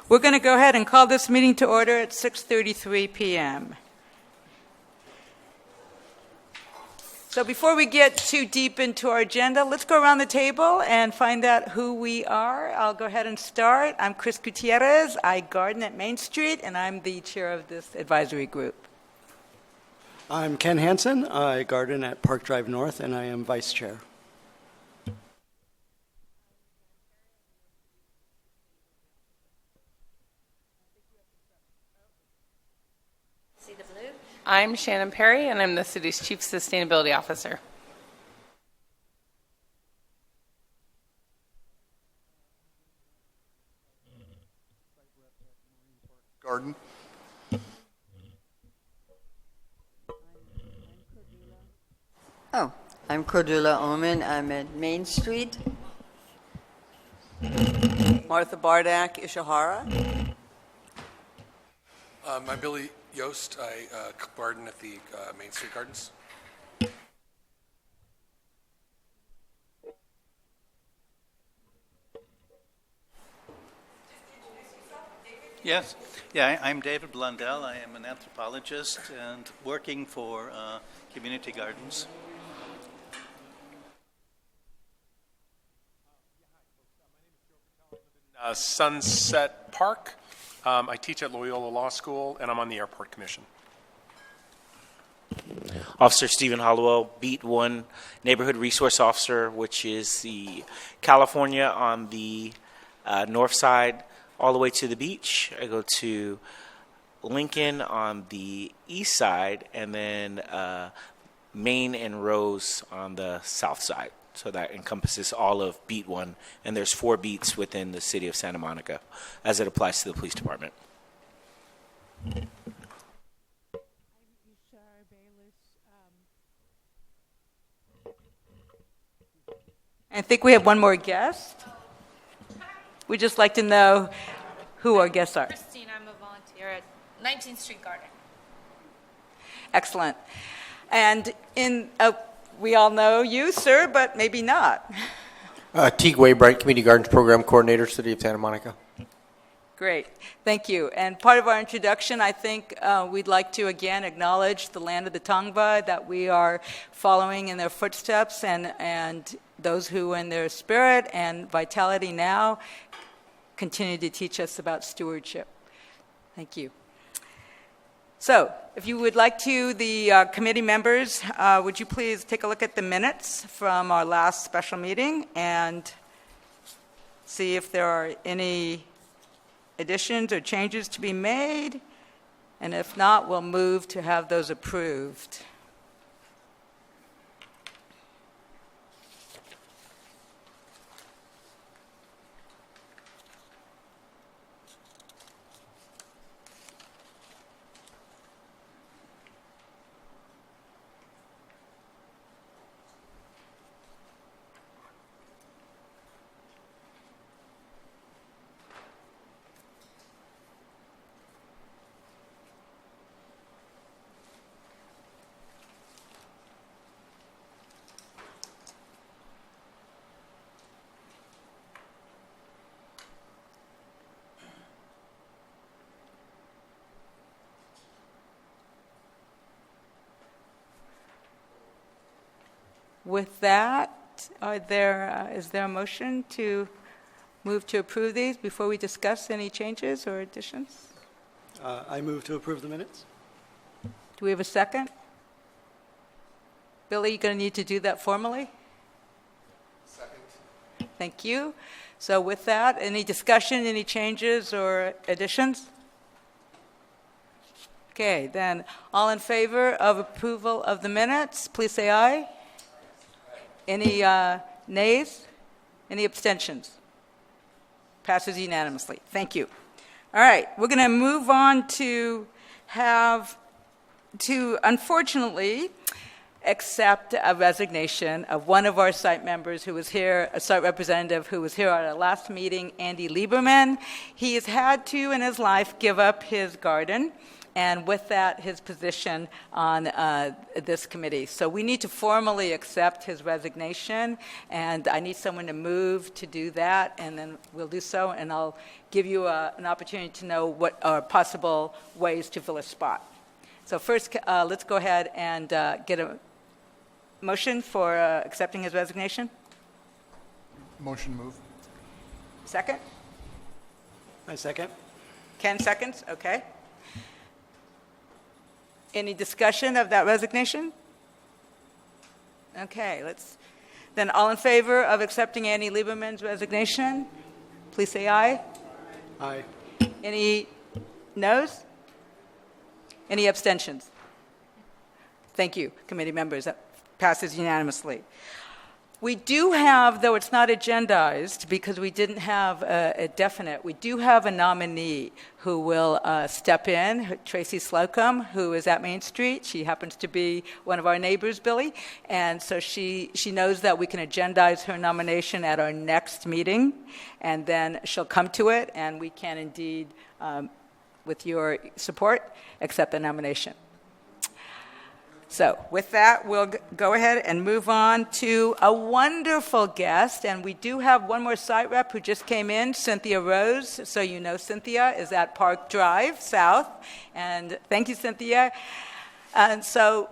We're going to go ahead and call this meeting to order at 6:33 p.m. So before we get too deep into our agenda, let's go around the table and find out who we are. I'll go ahead and start. I'm Chris Gutierrez. I garden at Main Street, and I'm the chair of this advisory group. I'm Ken Hansen. I garden at Park Drive North, and I am vice chair. I'm Shannon Perry, and I'm the city's Chief Sustainability Officer. Garden. Oh, I'm Cordula Oman. I'm at Main Street. Martha Bardak, Ishihara. I'm Billy Yost. I garden at the Main Street Gardens. Yes. Yeah, I'm David Blundell. I am an anthropologist and working for community gardens. Sunset Park. I teach at Loyola Law School, and I'm on the Airport Commission. Officer Stephen Hollowell, Beat 1 Neighborhood Resource Officer, which is the California on the north side all the way to the beach. I go to Lincoln on the east side, and then Main and Rose on the south side. So that encompasses all of Beat 1, and there's 4 beats within the city of Santa Monica as it applies to the police department. I think we have one more guest. We'd just like to know who our guests are. Christine, I'm a volunteer at 19th Street Garden. Excellent. And we all know you, sir, but maybe not. Teague Waybright, Community Gardens Program Coordinator, City of Santa Monica. Great. Thank you. And part of our introduction, I think we'd like to again acknowledge the land of the Tongva, that we are following in their footsteps, and those who in their spirit and vitality now continue to teach us about stewardship. Thank you. So, if you would like to, the committee members, would you please take a look at the minutes from our last special meeting and see if there are any additions or changes to be made? And if not, we'll move to have those approved. With that, is there a motion to move to approve these before we discuss any changes or additions? I move to approve the minutes. Do we have a second? Billy, you're going to need to do that formally? Second. Thank you. So with that, any discussion, any changes or additions? Okay, then all in favor of approval of the minutes, please say aye. Any nays? Any abstentions? Passes unanimously. Thank you. All right, we're going to move on to unfortunately accept a resignation of one of our site members who was here, a site representative who was here at our last meeting, Andy Lieberman. He has had to, in his life, give up his garden and with that, his position on this committee. So we need to formally accept his resignation, and I need someone to move to do that, and then we'll do so, and I'll give you an opportunity to know what are possible ways to fill a spot. So first, let's go ahead and get a motion for accepting his resignation. Motion move. Second? I second. Ken seconds, okay. Any discussion of that resignation? Okay, then all in favor of accepting Annie Lieberman's resignation, please say aye. Aye. Any noes? Any abstentions? Thank you, committee members. That passes unanimously. We do have, though it's not agendized because we didn't have a definite, we do have a nominee who will step in, Tracy Slocum, who is at Main Street. She happens to be one of our neighbors, Billy, and so she knows that we can agendize her nomination at our next meeting, and then she'll come to it, and we can indeed, with your support, accept the nomination. So with that, we'll go ahead and move on to a wonderful guest. And we do have one more site rep who just came in, Cynthia Rose. So you know Cynthia is at Park Drive South. And thank you, Cynthia. And so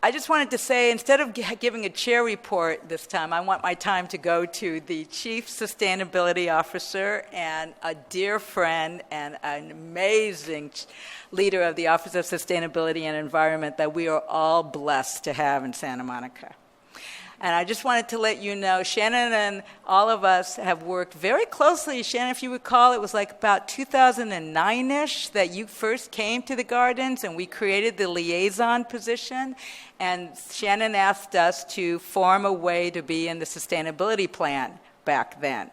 I just wanted to say, instead of giving a chair report this time, I want my time to go to the Chief Sustainability Officer and a dear friend and an amazing leader of the Office of Sustainability and Environment that we are all blessed to have in Santa Monica. And I just wanted to let you know, Shannon and all of us have worked very closely. Shannon, if you recall, it was like about 2009-ish that you first came to the gardens, and we created the liaison position. And Shannon asked us to form a way to be in the sustainability plan back then.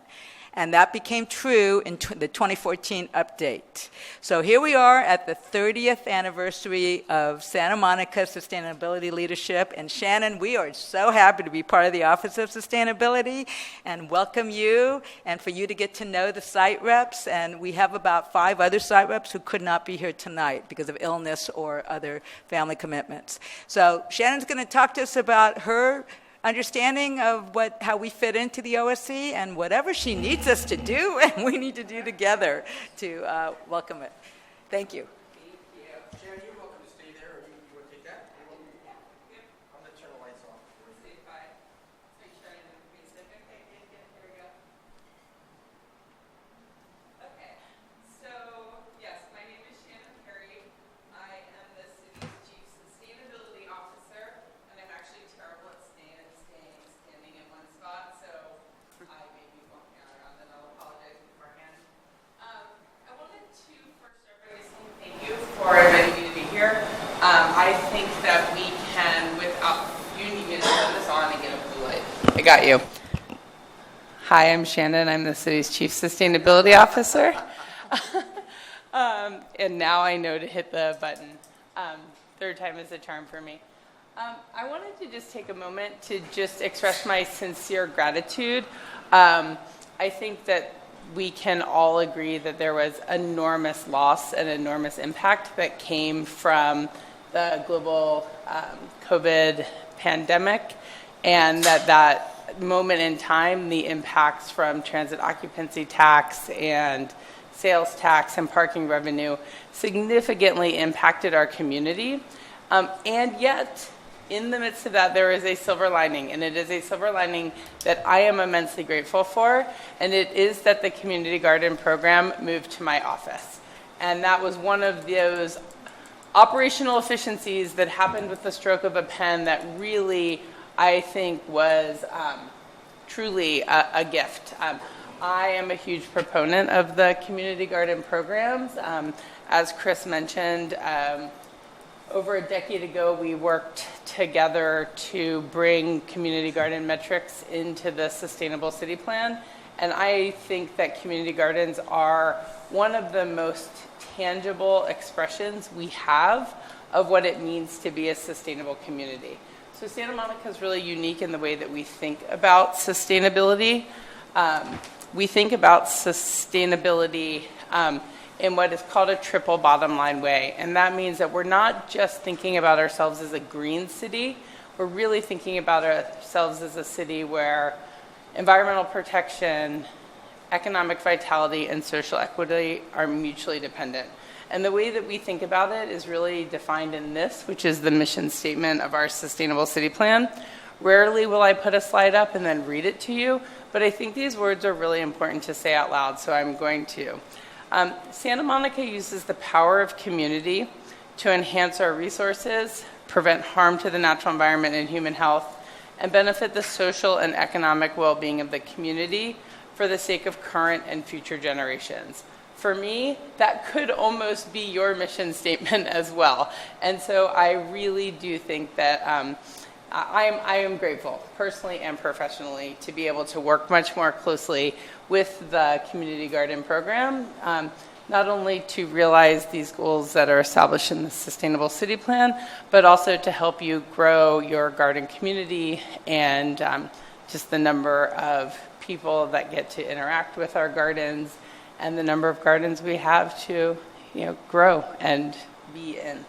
And that became true in the 2014 update. So here we are at the 30th anniversary of Santa Monica Sustainability Leadership. And Shannon, we are so happy to be part of the Office of Sustainability and welcome you, and for you to get to know the site reps. And we have about 5 other site reps who could not be here tonight because of illness or other family commitments. So Shannon's going to talk to us about her understanding of how we fit into the OSC and whatever she needs us to do and we need to do together to welcome it. Thank you. Sharon, you're welcome to stay there, or you want to take that? I'm going to turn the lights off. Okay, so yes, my name is Shannon Perry. I am the city's Chief Sustainability Officer, and I'm actually terrible at standing in one spot, so I may be walking around, and I'll apologize beforehand. I wanted to first start by saying thank you for inviting me to be here. I think that we can, without, you need me to turn this on and get a blue light. I got you. Hi, I'm Shannon. I'm the city's Chief Sustainability Officer. And now I know to hit the button. Third time is a charm for me. I wanted to just take a moment to just express my sincere gratitude. I think that we can all agree that there was enormous loss and enormous impact that came from the global COVID pandemic, and that moment in time, the impacts from transit occupancy tax and sales tax and parking revenue significantly impacted our community. And yet, in the midst of that, there is a silver lining, and it is a silver lining that I am immensely grateful for, and it is that the community garden program moved to my office. And that was one of those operational efficiencies that happened with the stroke of a pen that really, I think, was truly a gift. I am a huge proponent of the community garden programs. As Chris mentioned, over a decade ago, we worked together to bring community garden metrics into the Sustainable City Plan. And I think that community gardens are one of the most tangible expressions we have of what it means to be a sustainable community. So Santa Monica is really unique in the way that we think about sustainability. We think about sustainability in what is called a triple bottom line way. And that means that we're not just thinking about ourselves as a green city, we're really thinking about ourselves as a city where environmental protection, economic vitality, and social equity are mutually dependent. And the way that we think about it is really defined in this, which is the mission statement of our Sustainable City Plan. Rarely will I put a slide up and then read it to you, but I think these words are really important to say out loud, so I'm going to. Santa Monica uses the power of community to enhance our resources, prevent harm to the natural environment and human health, and benefit the social and economic well-being of the community for the sake of current and future generations. For me, that could almost be your mission statement as well. And so I really do think that I am grateful, personally and professionally, to be able to work much more closely with the Community Garden program, not only to realize these goals that are established in the Sustainable City Plan, but also to help you grow your garden community and just the number of people that get to interact with our gardens and the number of gardens we have to, grow and be in.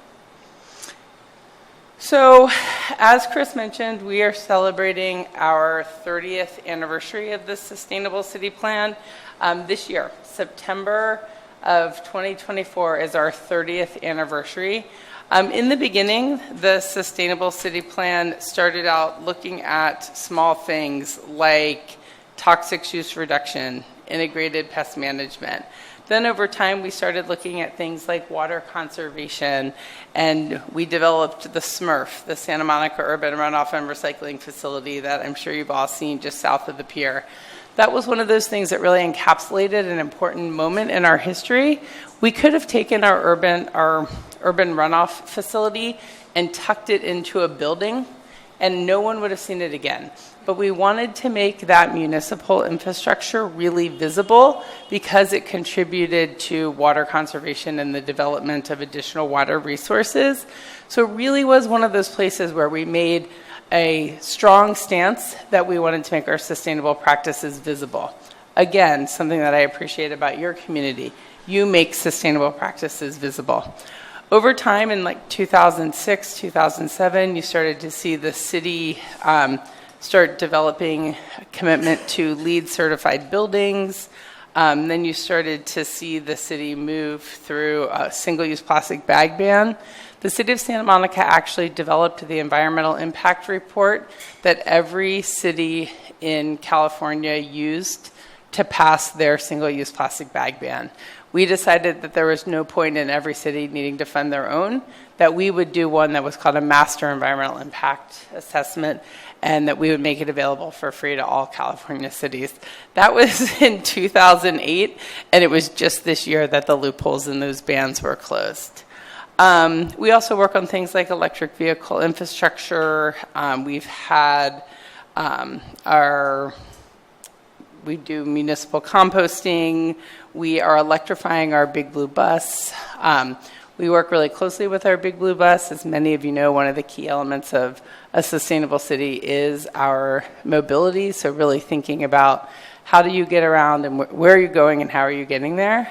So, as Chris mentioned, we are celebrating our 30th anniversary of the Sustainable City Plan this year. September of 2024 is our 30th anniversary. In the beginning, the Sustainable City Plan started out looking at small things like toxic use reduction, integrated pest management. Then over time, we started looking at things like water conservation, and we developed the SMRF, the Santa Monica Urban Runoff and Recycling Facility that I'm sure you've all seen just south of the pier. That was one of those things that really encapsulated an important moment in our history. We could have taken our urban runoff facility and tucked it into a building, and no one would have seen it again. But we wanted to make that municipal infrastructure really visible because it contributed to water conservation and the development of additional water resources. So it really was one of those places where we made a strong stance that we wanted to make our sustainable practices visible. Again, something that I appreciate about your community. You make sustainable practices visible. Over time, in 2006, 2007, you started to see the city start developing a commitment to LEED certified buildings. Then you started to see the city move through a single-use plastic bag ban. The city of Santa Monica actually developed the environmental impact report that every city in California used to pass their single-use plastic bag ban. We decided that there was no point in every city needing to fund their own, that we would do one that was called a master environmental impact assessment, and that we would make it available for free to all California cities. That was in 2008, and it was just this year that the loopholes in those bans were closed. We also work on things like electric vehicle infrastructure. We've had we do municipal composting. We are electrifying our Big Blue Bus. We work really closely with our Big Blue Bus. As many of you know, one of the key elements of a sustainable city is our mobility. So really thinking about how do you get around and where are you going and how are you getting there.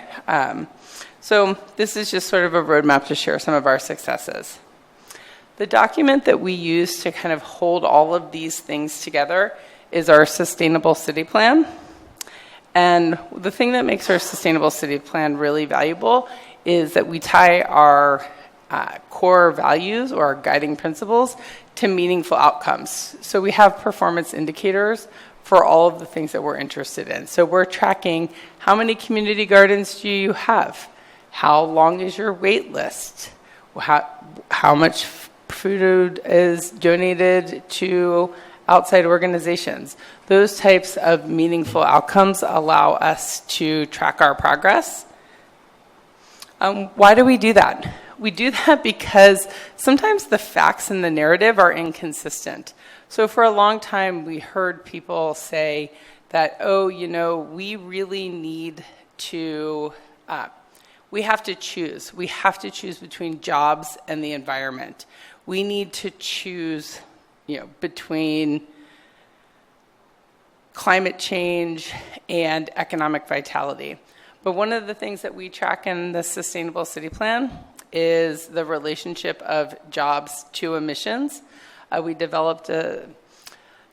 So this is just sort of a roadmap to share some of our successes. The document that we use to kind of hold all of these things together is our Sustainable City Plan. And the thing that makes our Sustainable City Plan really valuable is that we tie our core values or our guiding principles to meaningful outcomes. So we have performance indicators for all of the things that we're interested in. So we're tracking how many community gardens do you have? How long is your wait list? How much food is donated to outside organizations? Those types of meaningful outcomes allow us to track our progress. Why do we do that? We do that because sometimes the facts and the narrative are inconsistent. So for a long time, we heard people say that, we really need to, we have to choose. We have to choose between jobs and the environment. We need to choose, between climate change and economic vitality. But one of the things that we track in the Sustainable City Plan is the relationship of jobs to emissions. We developed a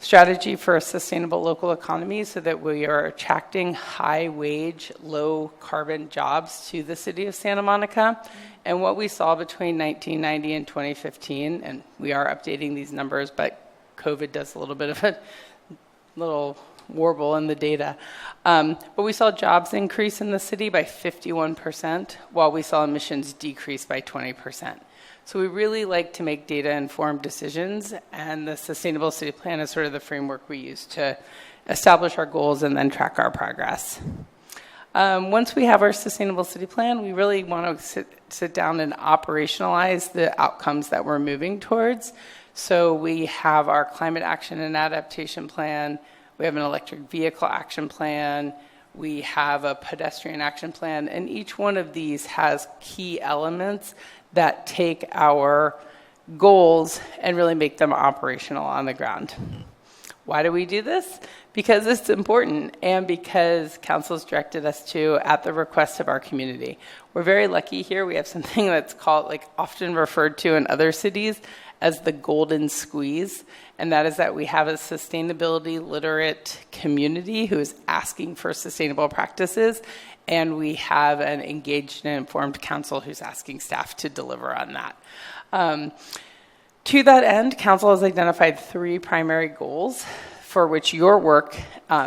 strategy for a sustainable local economy so that we are attracting high-wage, low-carbon jobs to the city of Santa Monica. And what we saw between 1990 and 2015, and we are updating these numbers, but COVID does a little bit of a little warble in the data. But we saw jobs increase in the city by 51%, while we saw emissions decrease by 20%. So we really like to make data-informed decisions, and the Sustainable City Plan is sort of the framework we use to establish our goals and then track our progress. Once we have our Sustainable City Plan, we really want to sit down and operationalize the outcomes that we're moving towards. So we have our Climate Action and Adaptation Plan, we have an Electric Vehicle Action Plan, we have a Pedestrian Action Plan, and each one of these has key elements that take our goals and really make them operational on the ground. Why do we do this? Because it's important, and because council's directed us to at the request of our community. We're very lucky here. We have something that's called, like, often referred to in other cities as the golden squeeze, and that is that we have a sustainability literate community who is asking for sustainable practices, and we have an engaged and informed council who's asking staff to deliver on that. To that end, council has identified 3 primary goals for which your work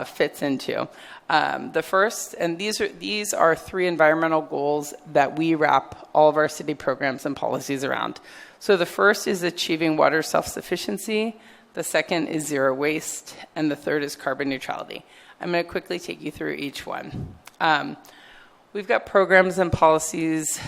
fits into. The first, and these are 3 environmental goals that we wrap all of our city programs and policies around. So the first is achieving water self-sufficiency, the second is zero waste, and the third is carbon neutrality. I'm going to quickly take you through each one. We've got programs and policies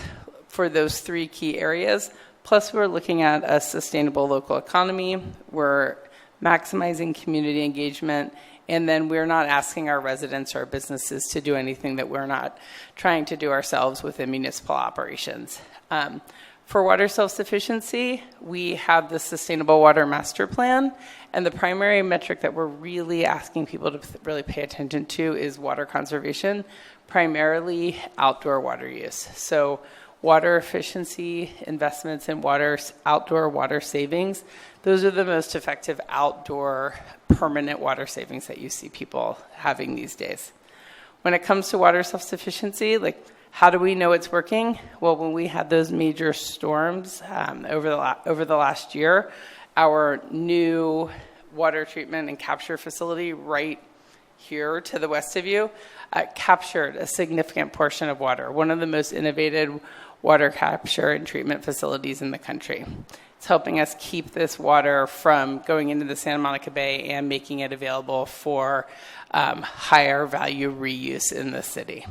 for those 3 key areas, plus we're looking at a sustainable local economy, we're maximizing community engagement, and then we're not asking our residents or our businesses to do anything that we're not trying to do ourselves within municipal operations. For water self-sufficiency, we have the Sustainable Water Master Plan, and the primary metric that we're really asking people to really pay attention to is water conservation, primarily outdoor water use. So water efficiency, investments in outdoor water savings, those are the most effective outdoor permanent water savings that you see people having these days. When it comes to water self-sufficiency, like, how do we know it's working? Well, when we had those major storms over the last year, our new water treatment and capture facility right here to the west of you captured a significant portion of water, one of the most innovative water capture and treatment facilities in the country. It's helping us keep this water from going into the Santa Monica Bay and making it available for higher value reuse in the city.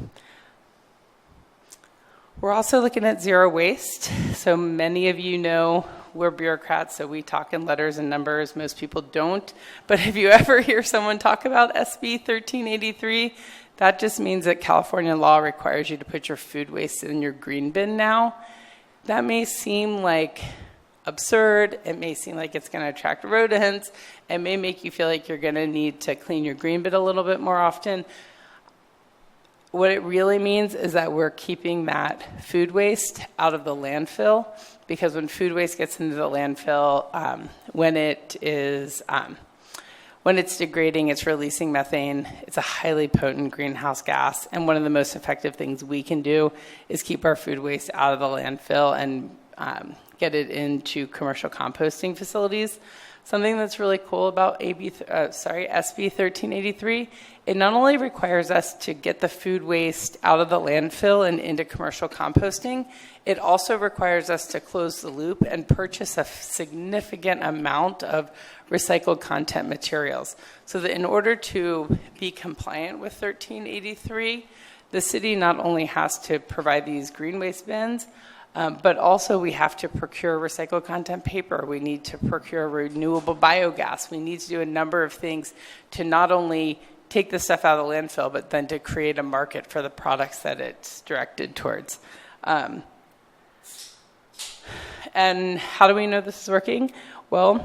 We're also looking at zero waste. So many of you know we're bureaucrats, so we talk in letters and numbers. Most people don't. But if you ever hear someone talk about SB 1383, that just means that California law requires you to put your food waste in your green bin now. That may seem like absurd. It may seem like it's going to attract rodents. It may make you feel like you're going to need to clean your green bin a little bit more often. What it really means is that we're keeping that food waste out of the landfill, because when food waste gets into the landfill, when it's degrading, it's releasing methane. It's a highly potent greenhouse gas, and one of the most effective things we can do is keep our food waste out of the landfill and get it into commercial composting facilities. Something that's really cool about SB 1383, it not only requires us to get the food waste out of the landfill and into commercial composting, it also requires us to close the loop and purchase a significant amount of recycled content materials. So that in order to be compliant with 1383, the city not only has to provide these green waste bins, but also we have to procure recycled content paper. We need to procure renewable biogas. We need to do a number of things to not only take the stuff out of the landfill, but then to create a market for the products that it's directed towards. And how do we know this is working? Well,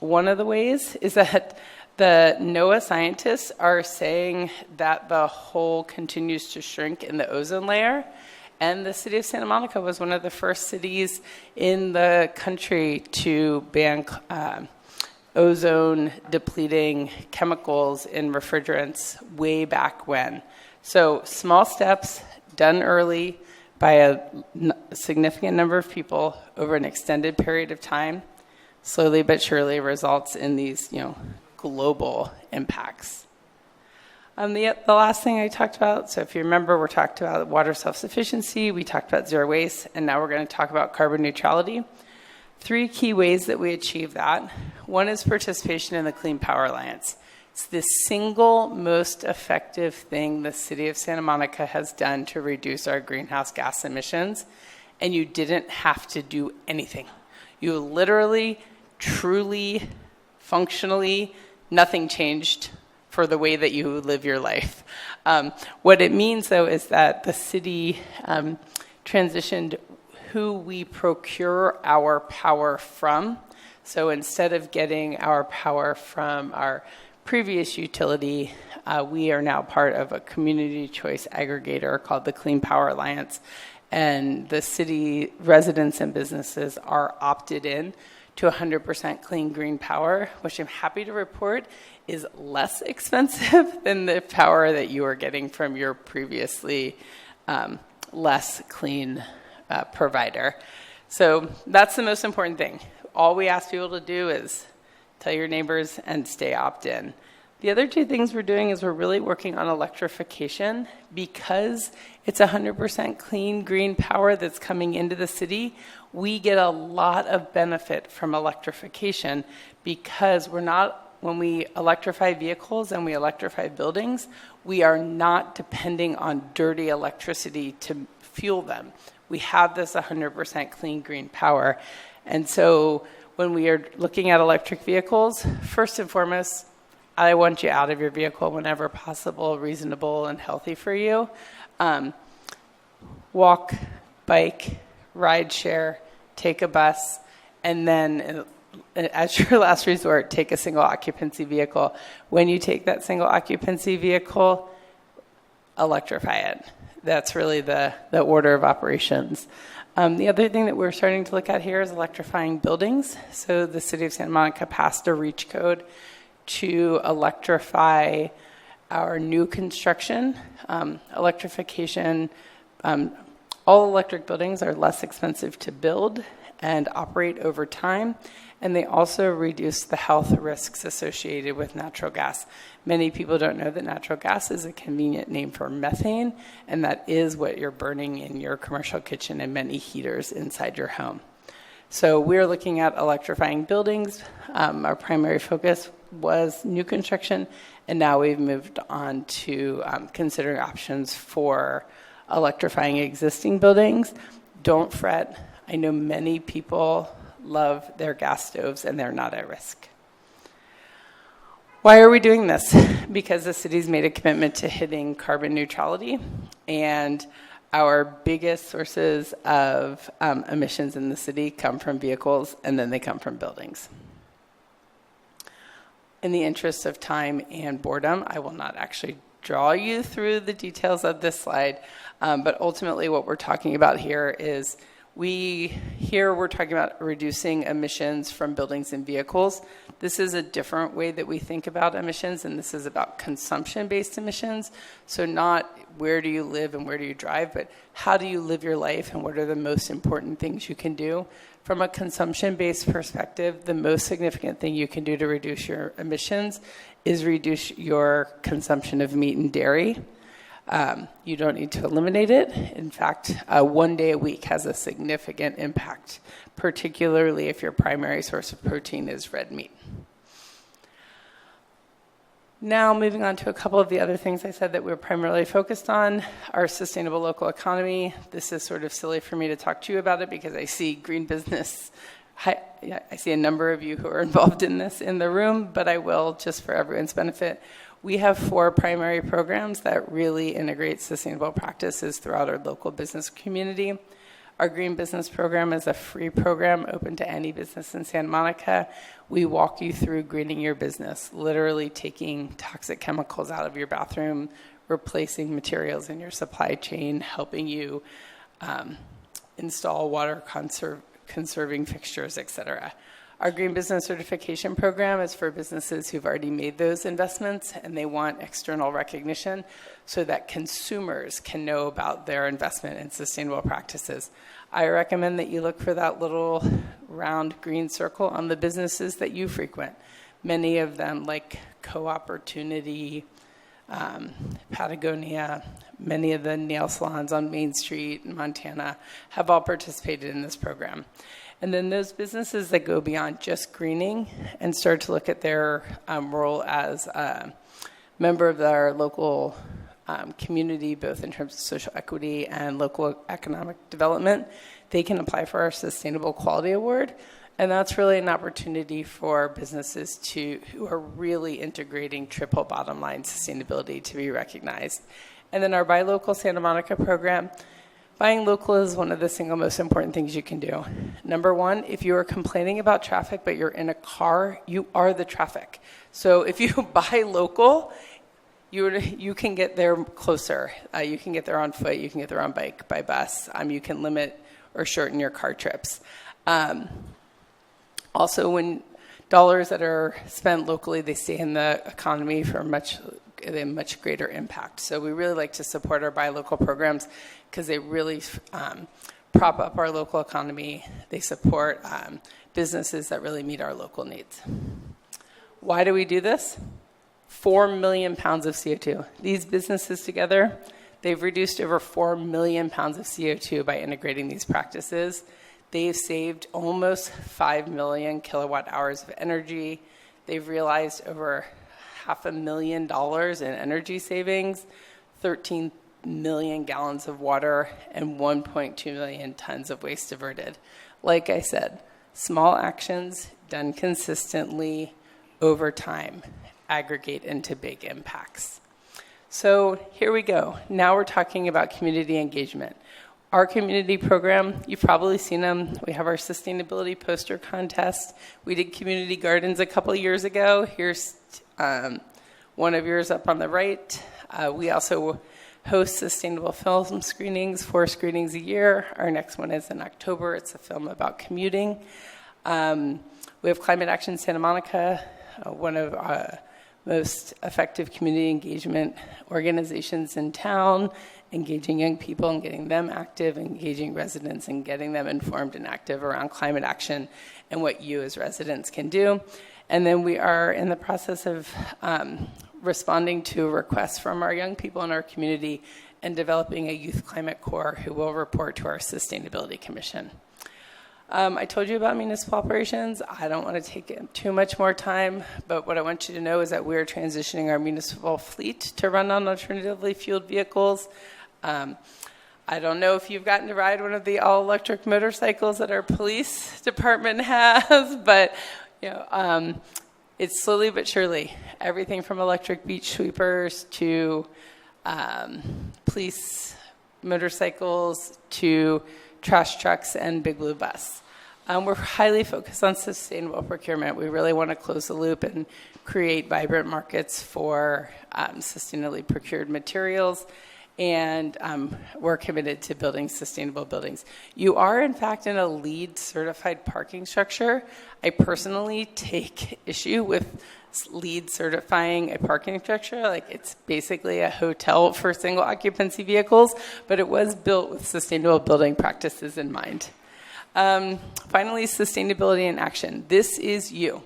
one of the ways is that The NOAA scientists are saying that the hole continues to shrink in the ozone layer. And the city of Santa Monica was one of the first cities in the country to ban ozone-depleting chemicals in refrigerants way back when. So small steps done early by a significant number of people over an extended period of time, slowly but surely results in these, global impacts. The last thing I talked about, so if you remember, we talked about water self-sufficiency, we talked about zero waste, and now we're going to talk about carbon neutrality. 3 key ways that we achieve that. One is participation in the Clean Power Alliance. It's the single most effective thing the city of Santa Monica has done to reduce our greenhouse gas emissions, and you didn't have to do anything. You literally, truly, functionally, nothing changed for the way that you live your life. What it means, though, is that the city transitioned who we procure our power from. So instead of getting our power from our previous utility, we are now part of a community choice aggregator called the Clean Power Alliance. And the city residents and businesses are opted in to 100% clean green power, which I'm happy to report is less expensive than the power that you were getting from your previously less clean provider. So that's the most important thing. All we ask people to do is tell your neighbors and stay opt-in. The other 2 things we're doing is we're really working on electrification. Because it's 100% clean green power that's coming into the city, we get a lot of benefit from electrification because when we electrify vehicles and we electrify buildings, we are not depending on dirty electricity to fuel them. We have this 100% clean green power. And so when we are looking at electric vehicles, first and foremost, I want you out of your vehicle whenever possible, reasonable and healthy for you. Walk, bike, ride share, take a bus, and then as your last resort, take a single occupancy vehicle. When you take that single occupancy vehicle, electrify it. That's really the order of operations. The other thing that we're starting to look at here is electrifying buildings. So the city of Santa Monica passed a REACH code to electrify our new construction. Electrification, all electric buildings are less expensive to build and operate over time, and they also reduce the health risks associated with natural gas. Many people don't know that natural gas is a convenient name for methane, and that is what you're burning in your commercial kitchen and many heaters inside your home. So we're looking at electrifying buildings. Our primary focus was new construction, and now we've moved on to considering options for electrifying existing buildings. Don't fret. I know many people love their gas stoves, and they're not at risk. Why are we doing this? Because the city's made a commitment to hitting carbon neutrality, and our biggest sources of emissions in the city come from vehicles, and then they come from buildings. In the interest of time and boredom, I will not actually draw you through the details of this slide, but ultimately what we're talking about here is we're talking about reducing emissions from buildings and vehicles. This is a different way that we think about emissions, and this is about consumption-based emissions. So not where do you live and where do you drive, but how do you live your life and what are the most important things you can do. From a consumption-based perspective, the most significant thing you can do to reduce your emissions is reduce your consumption of meat and dairy. You don't need to eliminate it. In fact, 1 day a week has a significant impact, particularly if your primary source of protein is red meat. Now, moving on to a couple of the other things I said that we're primarily focused on, our sustainable local economy. This is sort of silly for me to talk to you about it because I see green business. I see a number of you who are involved in this in the room, but I will just for everyone's benefit. We have 4 primary programs that really integrate sustainable practices throughout our local business community. Our Green Business Program is a free program open to any business in Santa Monica. We walk you through greening your business, literally taking toxic chemicals out of your bathroom, replacing materials in your supply chain, helping you install water conserving fixtures, etc. Our Green Business Certification Program is for businesses who've already made those investments and they want external recognition so that consumers can know about their investment in sustainable practices. I recommend that you look for that little round green circle on the businesses that you frequent. Many of them, like Co-Opportunity, Patagonia, many of the nail salons on Main Street in Montana have all participated in this program. And then those businesses that go beyond just greening and start to look at their role as a member of their local community, both in terms of social equity and local economic development, they can apply for our Sustainable Quality Award. And that's really an opportunity for businesses who are really integrating triple bottom line sustainability to be recognized. And then our Buy Local Santa Monica program. Buying local is one of the single most important things you can do. Number one, if you are complaining about traffic but you're in a car, you are the traffic. So if you buy local, you can get there closer. You can get there on foot, you can get there on bike, by bus. You can limit or shorten your car trips. Also, when dollars that are spent locally, they stay in the economy for a much greater impact. So we really like to support our Buy Local programs because they really prop up our local economy. They support businesses that really meet our local needs. Why do we do this? 4 million pounds of CO2. These businesses together, they've reduced over 4 million pounds of CO2 by integrating these practices. They've saved almost 5 million kilowatt hours of energy. They've realized over $500,000 in energy savings, 13 million gallons of water, and 1.2 million tons of waste diverted. Like I said, small actions done consistently over time aggregate into big impacts. So here we go. Now we're talking about community engagement. Our community program, you've probably seen them. We have our sustainability poster contest. We did community gardens a couple of years ago. Here's one of yours up on the right. We also host sustainable film screenings, 4 screenings a year. Our next one is in October. It's a film about commuting. We have Climate Action Santa Monica, one of our most effective community engagement organizations in town, engaging young people and getting them active, engaging residents and getting them informed and active around climate action and what you as residents can do. And then we are in the process of responding to requests from our young people in our community and developing a youth climate corps who will report to our Sustainability Commission. I told you about municipal operations. I don't want to take too much more time, but what I want you to know is that we're transitioning our municipal fleet to run on alternatively fueled vehicles. I don't know if you've gotten to ride one of the all-electric motorcycles that our police department has, but it's slowly but surely. Everything from electric beach sweepers to police motorcycles to trash trucks and Big Blue Bus. We're highly focused on sustainable procurement. We really want to close the loop and create vibrant markets for sustainably procured materials, and we're committed to building sustainable buildings. You are, in fact, in a LEED certified parking structure. I personally take issue with LEED certifying a parking structure. Like, it's basically a hotel for single occupancy vehicles, but it was built with sustainable building practices in mind. Finally, sustainability in action. This is you.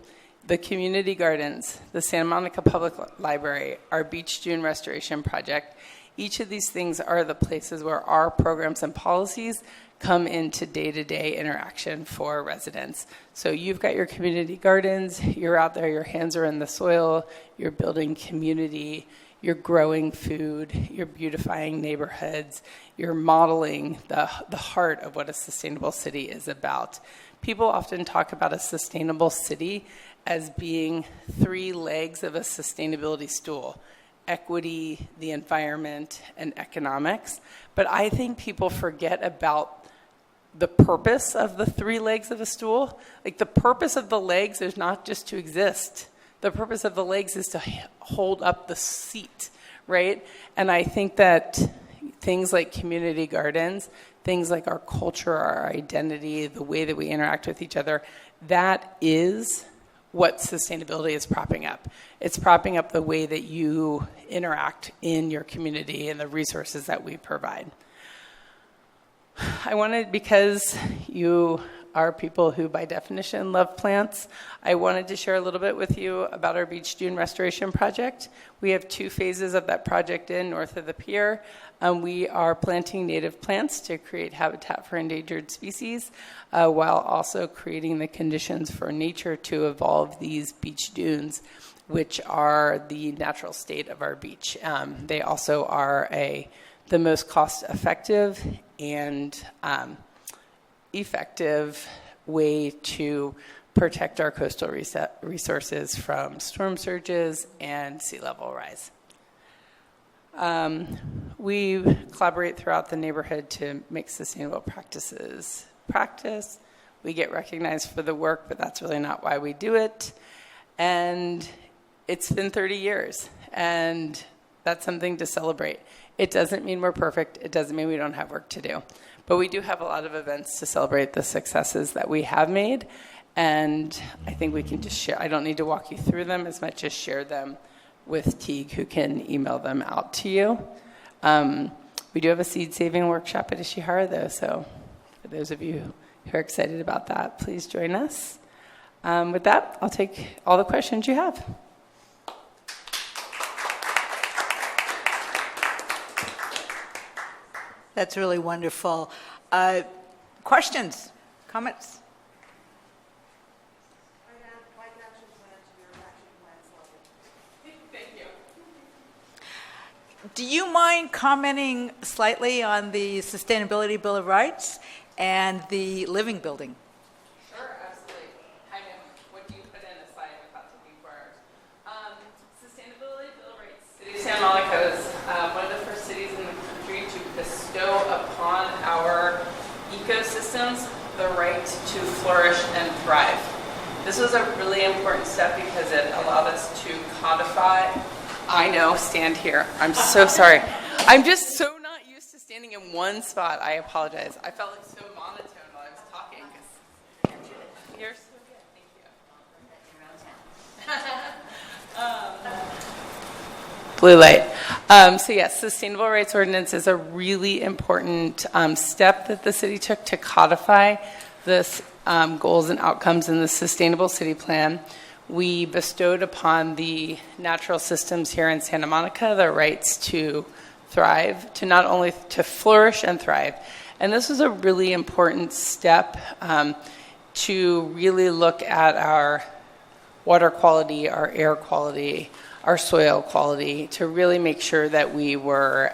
The community gardens, the Santa Monica Public Library, our Beach Dune Restoration Project. Each of these things are the places where our programs and policies come into day-to-day interaction for residents. So you've got your community gardens, you're out there, your hands are in the soil, you're building community, you're growing food, you're beautifying neighborhoods, you're modeling the heart of what a sustainable city is about. People often talk about a sustainable city as being 3 legs of a sustainability stool: equity, the environment, and economics. But I think people forget about the purpose of the three legs of a stool. Like, the purpose of the legs is not just to exist. The purpose of the legs is to hold up the seat, right? And I think that things like community gardens, things like our culture, our identity, the way that we interact with each other, that is what sustainability is propping up. It's propping up the way that you interact in your community and the resources that we provide. I wanted, because you are people who by definition love plants, I wanted to share a little bit with you about our beach dune restoration project. We have 2 phases of that project north of the pier. We are planting native plants to create habitat for endangered species, while also creating the conditions for nature to evolve these beach dunes, which are the natural state of our beach. They also are the most cost-effective and effective way to protect our coastal resources from storm surges and sea level rise. We collaborate throughout the neighborhood to make sustainable practices practice. We get recognized for the work, but that's really not why we do it. And it's been 30 years, and that's something to celebrate. It doesn't mean we're perfect. It doesn't mean we don't have work to do. But we do have a lot of events to celebrate the successes that we have made, and I think we can just share. I don't need to walk you through them as much as share them with Teague, who can email them out to you. We do have a seed saving workshop at Ishihara, though, so for those of you who are excited about that, please join us. With that, I'll take all the questions you have. That's really wonderful. Questions, comments? Do you mind commenting slightly on the Sustainability Bill of Rights and the living building? Sure, absolutely. I know. What do you put in a slide without taking 4 hours? Sustainability Bill of Rights. City of Santa Monica is one of the first cities in the country to bestow upon our ecosystems the right to flourish and thrive. This was a really important step because it allowed us to codify. I know, stand here. I'm so sorry. I'm just so not used to standing in one spot. I apologize. I felt like so monotone while I was talking. You're so good. Thank you. Blue light. So yes, Sustainable Rights Ordinance is a really important step that the city took to codify this goals and outcomes in the Sustainable City Plan. We bestowed upon the natural systems here in Santa Monica the rights to thrive, to not only to flourish and thrive. And this was a really important step to really look at our water quality, our air quality, our soil quality, to really make sure that we were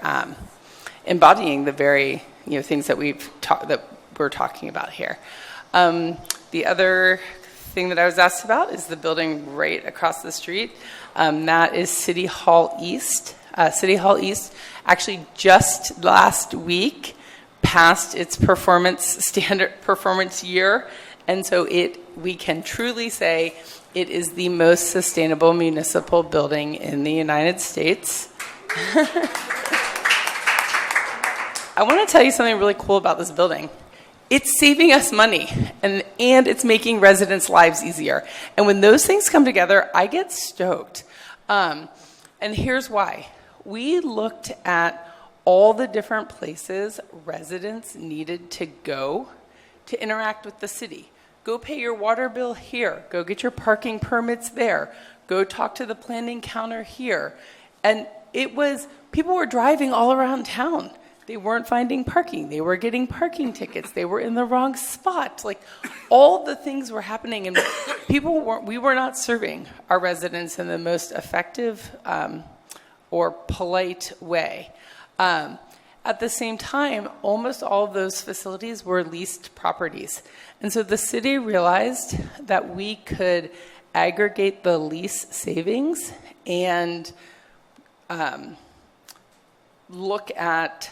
embodying the very things that that we're talking about here. The other thing that I was asked about is the building right across the street. That is City Hall East. City Hall East actually just last week passed its performance year, and so we can truly say it is the most sustainable municipal building in the United States. I want to tell you something really cool about this building. It's saving us money, and it's making residents' lives easier. And when those things come together, I get stoked. And here's why. We looked at all the different places residents needed to go to interact with the city. Go pay your water bill here. Go get your parking permits there. Go talk to the planning counter here. And people were driving all around town. They weren't finding parking. They were getting parking tickets. They were in the wrong spot. Like, all the things were happening, and we were not serving our residents in the most effective or polite way. At the same time, almost all of those facilities were leased properties. And so the city realized that we could aggregate the lease savings and look at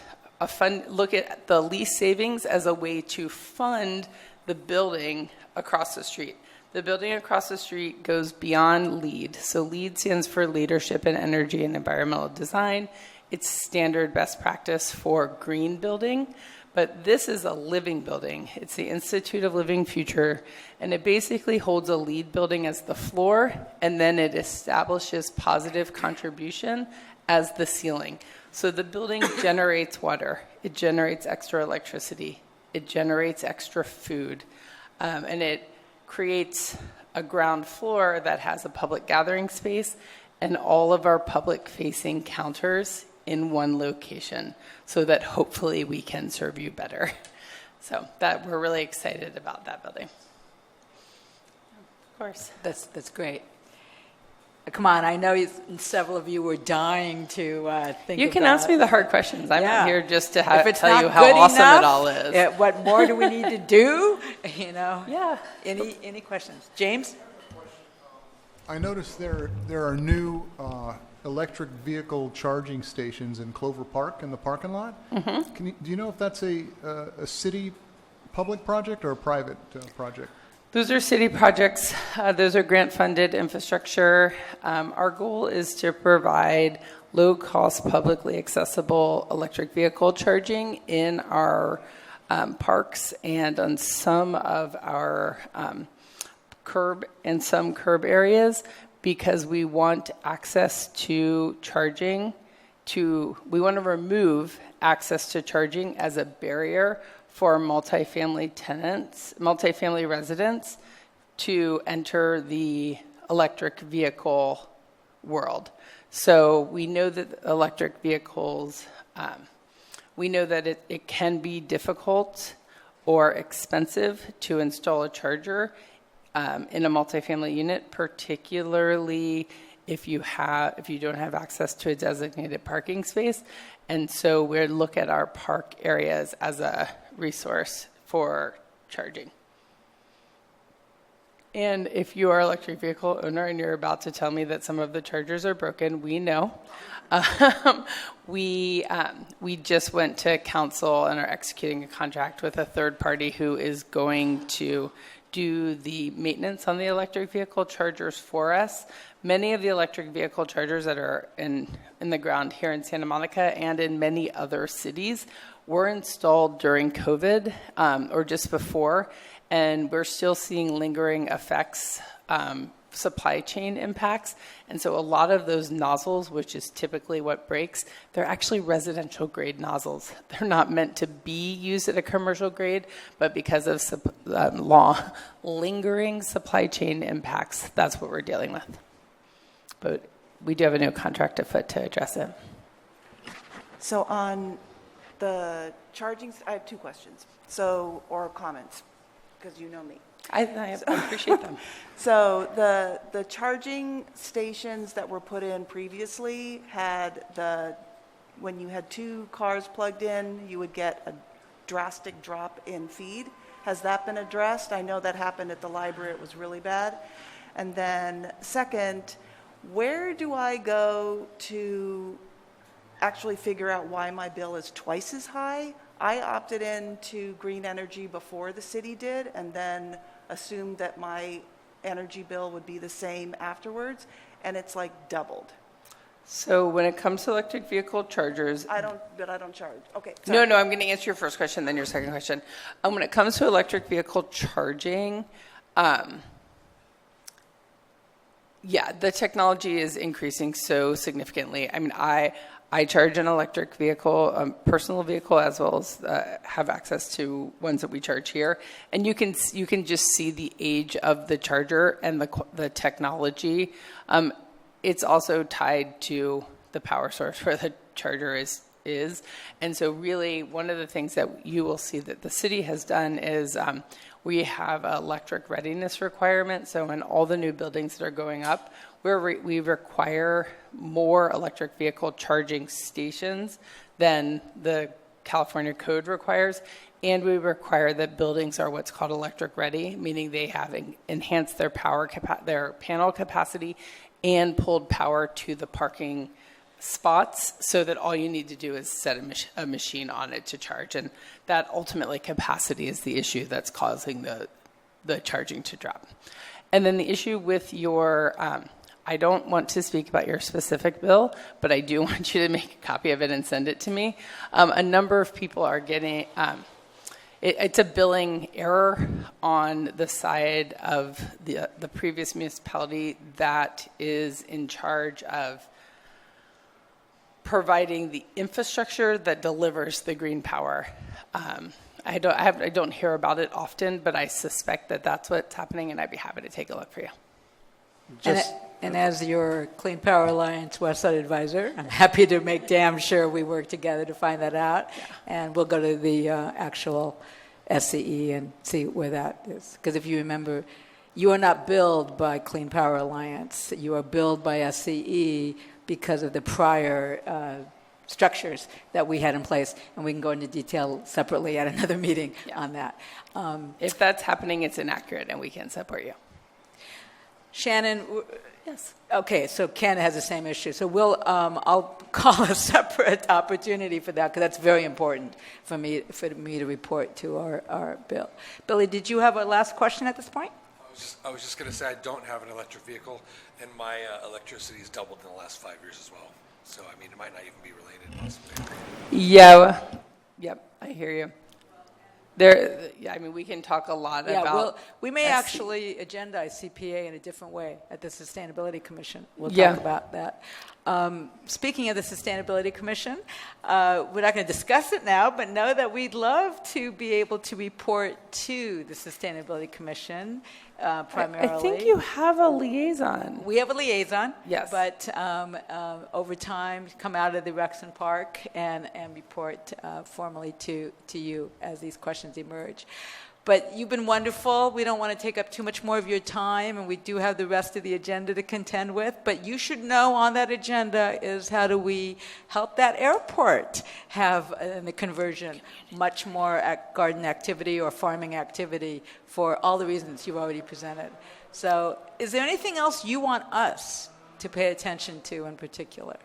look at the lease savings as a way to fund the building across the street. The building across the street goes beyond LEED. So LEED stands for Leadership in Energy and Environmental Design. It's standard best practice for green building. But this is a living building. It's the Institute of Living Future, and it basically holds a LEED building as the floor, and then it establishes positive contribution as the ceiling. So the building generates water, it generates extra electricity, it generates extra food, and it creates a ground floor that has a public gathering space and all of our public-facing counters in one location so that hopefully we can serve you better. So that we're really excited about that building. Of course. That's great. Come on, I know several of you were dying to think You can about ask me the hard questions. I'm not here just to If it's tell not you how good awesome enough, it all is. What more do we need to do? You know? Yeah. Any questions? James? I noticed there are new electric vehicle charging stations in Clover Park in the parking lot. Mm-hmm. Do you know if that's a city public project or a private project? Those are city projects. Those are grant-funded infrastructure. Our goal is to provide low-cost, publicly accessible electric vehicle charging in our parks and on some of our curb areas, because we want access to charging. We want to remove access to charging as a barrier for multifamily residents to enter the electric vehicle world. So we know that electric vehicles, we know that it can be difficult or expensive to install a charger in a multifamily unit, particularly if you don't have access to a designated parking space. And so we look at our park areas as a resource for charging. And if you are an electric vehicle owner and you're about to tell me that some of the chargers are broken, we know. We just went to council and are executing a contract with a third party who is going to do the maintenance on the electric vehicle chargers for us. Many of the electric vehicle chargers that are in the ground here in Santa Monica and in many other cities were installed during COVID or just before, and we're still seeing lingering effects, supply chain impacts. And so a lot of those nozzles, which is typically what breaks, they're actually residential grade nozzles. They're not meant to be used at a commercial grade, but because of lingering supply chain impacts, that's what we're dealing with. But we do have a new contract afoot to address it. So on the charging, I have two questions, or comments, because you know me. I appreciate them. So the charging stations that were put in previously had when you had two cars plugged in, you would get a drastic drop in feed. Has that been addressed? I know that happened at the library. It was really bad. And then second, where do I go to actually figure out why my bill is twice as high? I opted into green energy before the city did, and then assumed that my energy bill would be the same afterwards, and it's like doubled. So when it comes to electric vehicle chargers... I don't charge. Okay. Sorry. No, I'm going to answer your first question, then your second question. When it comes to electric vehicle charging, the technology is increasing so significantly. I mean, I charge an electric vehicle, personal vehicle, as well as have access to ones that we charge here. And you can just see the age of the charger and the technology. It's also tied to the power source where the charger is. And so really one of the things that you will see that the city has done is we have an electric readiness requirement. So in all the new buildings that are going up, we require more electric vehicle charging stations than the California code requires. And we require that buildings are what's called electric ready, meaning they have enhanced their panel capacity and pulled power to the parking spots so that all you need to do is set a machine on it to charge. And that ultimately capacity is the issue that's causing the charging to drop. And then the issue with your, I don't want to speak about your specific bill, but I do want you to make a copy of it and send it to me. A number of people are getting, it's a billing error on the side of the previous municipality that is in charge of providing the infrastructure that delivers the green power. I don't hear about it often, but I suspect that that's what's happening, and I'd be happy to take a look for you. And as your Clean Power Alliance Westside advisor, I'm happy to make damn sure we work together to find that out. Yeah. And we'll go to the actual SCE and see where that is. Because if you remember, you are not billed by Clean Power Alliance. You are billed by SCE because of the prior structures that we had in place. And we can go into detail separately at another meeting on that. If that's happening, it's inaccurate, and we can support you. Shannon, yes. Okay, so Ken has the same issue. So I'll call a separate opportunity for that because that's very important for me to report to our bill. Billy, did you have a last question at this point? I was just going to say I don't have an electric vehicle, and my electricity has doubled in the last 5 years as well. So I mean, it might not even be related, possibly. Yeah. Yep. I hear you. I mean, we can talk a lot about. We may actually agendize CPA in a different way at the Sustainability Commission. We'll talk about that. Speaking of the Sustainability Commission, we're not going to discuss it now, but know that we'd love to be able to report to the Sustainability Commission primarily. I think you have a liaison. We have a liaison. Yes. But over time, come out of the Rexon Park and report formally to you as these questions emerge. But you've been wonderful. We don't want to take up too much more of your time, and we do have the rest of the agenda to contend with. But you should know on that agenda is how do we help that airport have in the conversion much more garden activity or farming activity for all the reasons you've already presented. So is there anything else you want us to pay attention to in particular?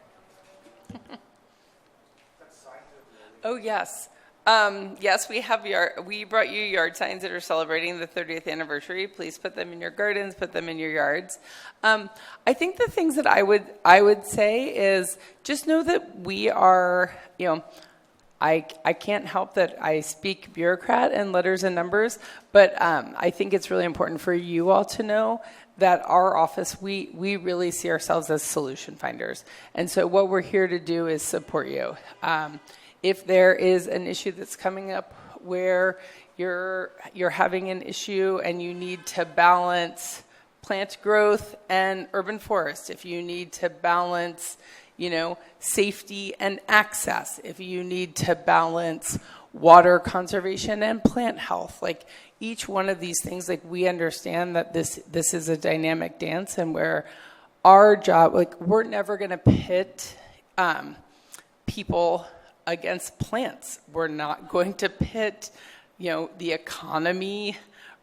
Oh, yes. Yes, we brought you yard signs that are celebrating the 30th anniversary. Please put them in your gardens, put them in your yards. I think the things that I would say is just know that we are, I can't help that I speak bureaucrat and letters and numbers, but I think it's really important for you all to know that our office, we really see ourselves as solution finders. And so what we're here to do is support you. If there is an issue that's coming up where you're having an issue and you need to balance plant growth and urban forest, if you need to balance, safety and access, if you need to balance water conservation and plant health, like each one of these things, like we understand that this is a dynamic dance, and where our job, like we're never going to pit people against plants. We're not going to pit, the economy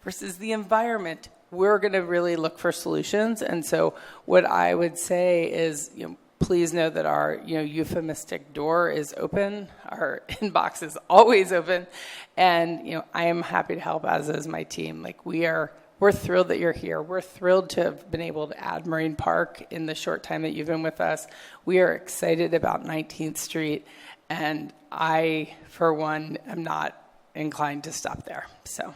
versus the environment. We're going to really look for solutions. And so what I would say is, please know that our, euphemistic door is open. Our inbox is always open. And, I am happy to help, as is my team. Like we're thrilled that you're here. We're thrilled to have been able to add Marine Park in the short time that you've been with us. We are excited about 19th Street. And I, for one, am not inclined to stop there. So,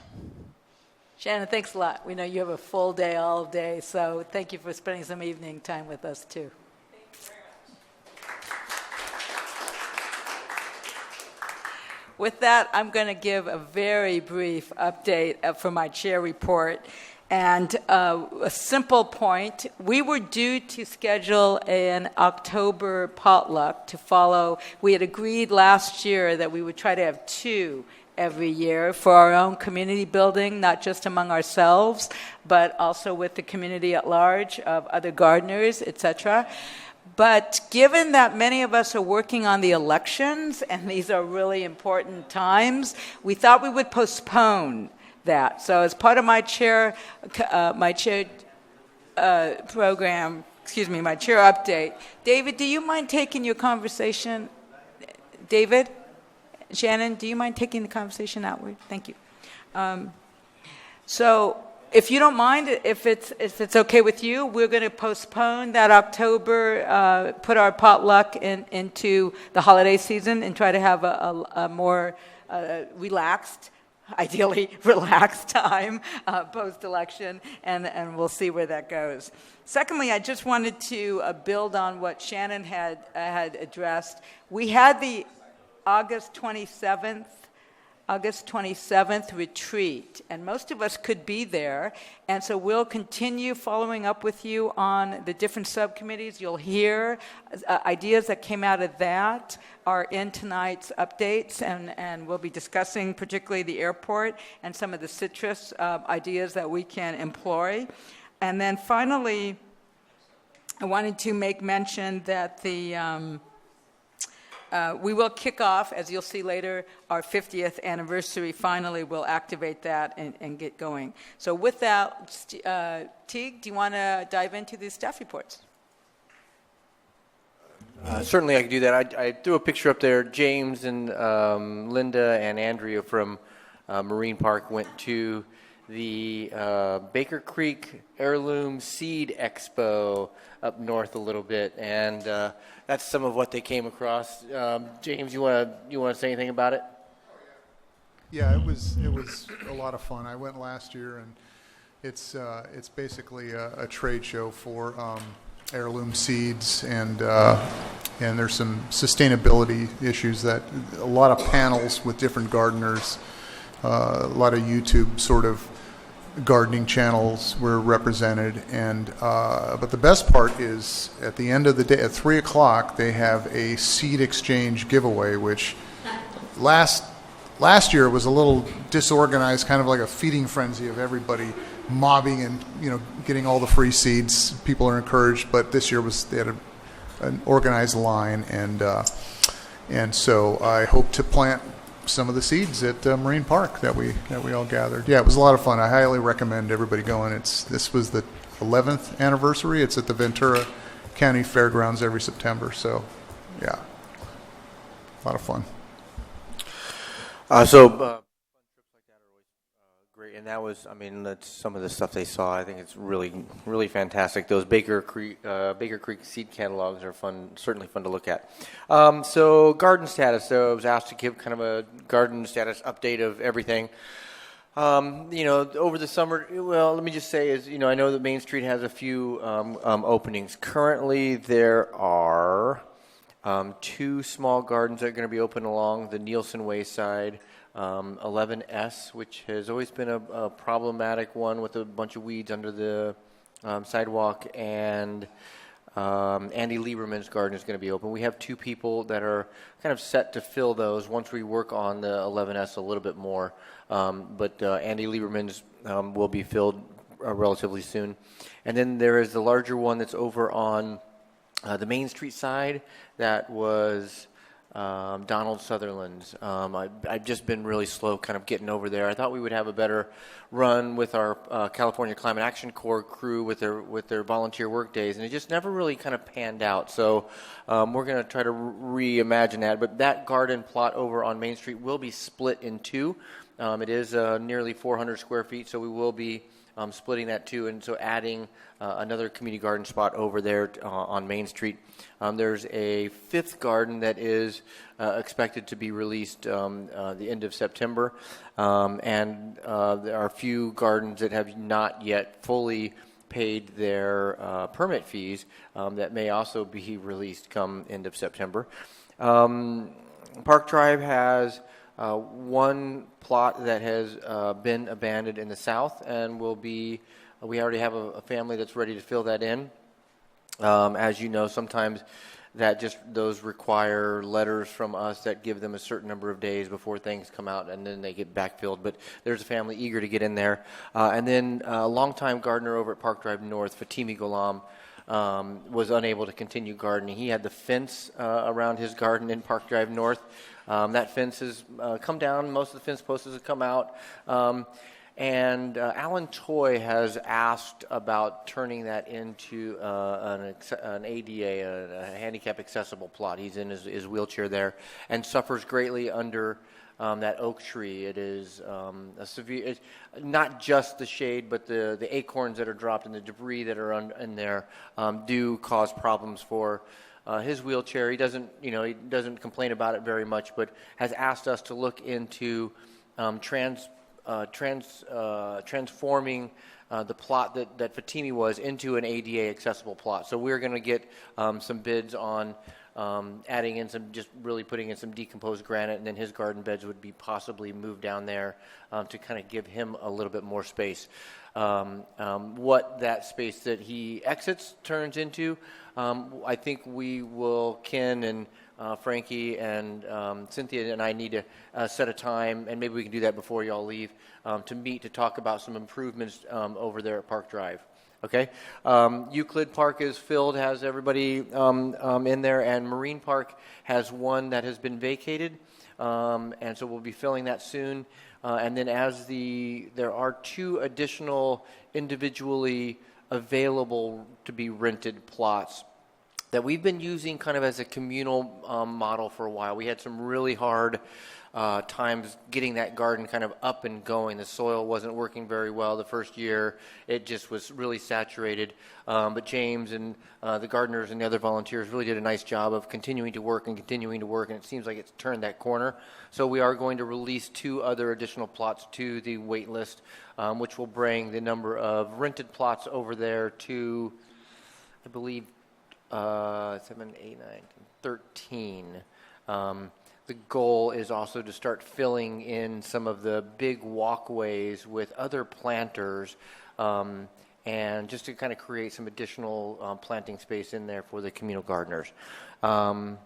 Shannon, thanks a lot. We know you have a full day all day, so thank you for spending some evening time with us, too. Thank you very much. With that, I'm going to give a very brief update for my chair report. And a simple point, we were due to schedule an October potluck to follow. We had agreed last year that we would try to have 2 every year for our own community building, not just among ourselves, but also with the community at large of other gardeners, etc. But given that many of us are working on the elections, and these are really important times, we thought we would postpone that. So as part of my chair program my chair update. David, do you mind taking your conversation? David? Shannon, do you mind taking the conversation outward? Thank you. So if you don't mind, if it's okay with you, we're going to postpone that October, put our potluck into the holiday season and try to have a more relaxed, ideally relaxed time post-election, and we'll see where that goes. Secondly, I just wanted to build on what Shannon had addressed. We had the August 27th retreat, and most of us could be there, and so we'll continue following up with you on the different subcommittees. You'll hear ideas that came out of that are in tonight's updates, and we'll be discussing particularly the airport and some of the citrus ideas that we can employ. And then finally, I wanted to make mention that we will kick off, as you'll see later, our 50th anniversary. Finally, we'll activate that and get going. So with that, Teague, do you want to dive into these staff reports? Certainly, I can do that. I threw a picture up there. James and Linda and Andrea from Marine Park went to the Baker Creek Heirloom Seed Expo up north a little bit, and that's some of what they came across. James, you want to say anything about it? Yeah, it was a lot of fun. I went last year, and it's basically a trade show for heirloom seeds, and there's some sustainability issues, that a lot of panels with different gardeners, a lot of YouTube sort of gardening channels were represented, and but the best part is at the end of the day at 3 o'clock they have a seed exchange giveaway, which last year was a little disorganized, kind of like a feeding frenzy of everybody mobbing and getting all the free seeds. People are encouraged, but this year they had an organized line, and so I hope to plant some of the seeds at Marine Park that we all gathered. Yeah, it was a lot of fun. I highly recommend everybody going. This was the 11th anniversary. It's at the Ventura County Fairgrounds every September. So, yeah, a lot of fun. Great, and that was, that's some of the stuff they saw. I think it's really, really fantastic. Those Baker Creek seed catalogs are fun, certainly fun to look at. So garden status. So I was asked to give kind of a garden status update of everything. Over the summer, well, let me just say I know that Main Street has a few openings. Currently, there are 2 small gardens that are going to be open along the Nielsen Way side. 11S, which has always been a problematic one with a bunch of weeds under the sidewalk, and Andy Lieberman's garden is going to be open. We have 2 people that are kind of set to fill those once we work on the 11S a little bit more, but Andy Lieberman's will be filled relatively soon. And then there is the larger one that's over on the Main Street side that was Donald Sutherland's. I've just been really slow kind of getting over there. I thought we would have a better run with our California Climate Action Corps crew with their volunteer work days, and it just never really kind of panned out. So we're going to try to reimagine that. But that garden plot over on Main Street will be split in 2. It is nearly 400 square feet, so we will be splitting that too, and so adding another community garden spot over there on Main Street. There's a 5th garden that is expected to be released the end of September, and there are a few gardens that have not yet fully paid their permit fees that may also be released come end of September. Park Drive has 1 plot that has been abandoned in the south, and we already have a family that's ready to fill that in. As you know, sometimes those require letters from us that give them a certain number of days before things come out, and then they get backfilled. But there's a family eager to get in there. And then a longtime gardener over at Park Drive North, Fatimi Ghulam, was unable to continue gardening. He had the fence around his garden in Park Drive North. That fence has come down. Most of the fence posts have come out. And Alan Toy has asked about turning that into an ADA, a handicap accessible plot. He's in his wheelchair there and suffers greatly under that oak tree. It is a severe, not just the shade, but the acorns that are dropped and the debris that are in there do cause problems for his wheelchair. He doesn't complain about it very much, but has asked us to look into transforming the plot that Fatimi was into an ADA accessible plot. So we're going to get some bids on adding in just really putting in some decomposed granite, and then his garden beds would be possibly moved down there to kind of give him a little bit more space. What that space that he exits turns into, I think we will, Ken and Frankie and Cynthia and I need to set a time, and maybe we can do that before y'all leave, to meet to talk about some improvements over there at Park Drive. Okay? Euclid Park is filled, has everybody in there, and Marine Park has one that has been vacated, and so we'll be filling that soon. And then there are 2 additional individually available to be rented plots that we've been using kind of as a communal model for a while. We had some really hard times getting that garden kind of up and going. The soil wasn't working very well the first year. It just was really saturated. But James and the gardeners and the other volunteers really did a nice job of continuing to work, and it seems like it's turned that corner. So we are going to release 2 other additional plots to the wait list, which will bring the number of rented plots over there to, I believe, 7, 8, 9, 13. The goal is also to start filling in some of the big walkways with other planters, and just to kind of create some additional planting space in there for the communal gardeners. So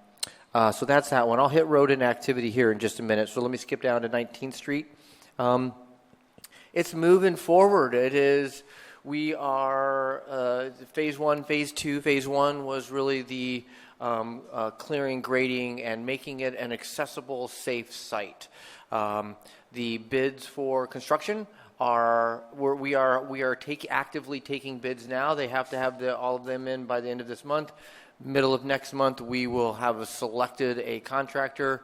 that's that one. I'll hit road and activity here in just a minute. So let me skip down to 19th Street. It's moving forward. We are phase 1, phase 2. Phase 1 was really the clearing, grading, and making it an accessible, safe site. The bids for construction we are actively taking bids now. They have to have all of them in by the end of this month. Middle of next month, we will have selected a contractor.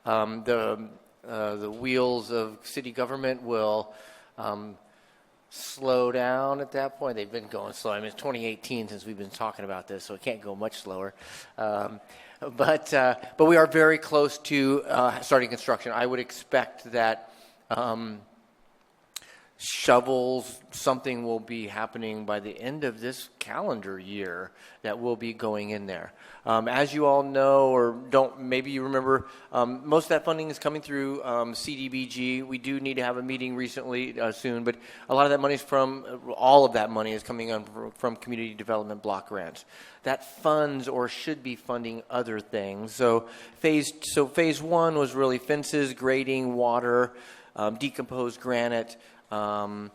The wheels of city government will slow down at that point. They've been going slow. I mean, it's 2018 since we've been talking about this, so it can't go much slower. But we are very close to starting construction. I would expect that shovels, something will be happening by the end of this calendar year that will be going in there. As you all know, or don't, maybe you remember, most of that funding is coming through CDBG. We do need to have a meeting soon, but a lot of that money all of that money is coming from community development block grants. That funds or should be funding other things. So phase 1 was really fences, grading, water, decomposed granite, and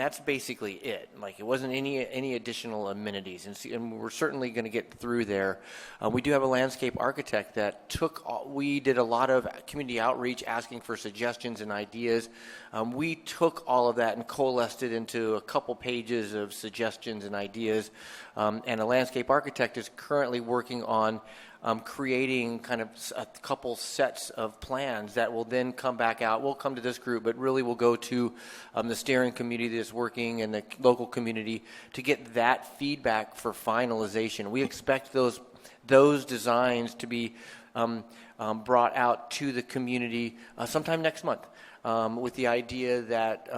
that's basically it. Like, it wasn't any additional amenities, and we're certainly going to get through there. We do have a landscape architect that we did a lot of community outreach asking for suggestions and ideas. We took all of that and coalesced it into a couple pages of suggestions and ideas, and a landscape architect is currently working on creating kind of a couple sets of plans that will then come back out. We'll come to this group, but really we'll go to the steering committee that's working and the local community to get that feedback for finalization. We expect those designs to be brought out to the community sometime next month, with the idea that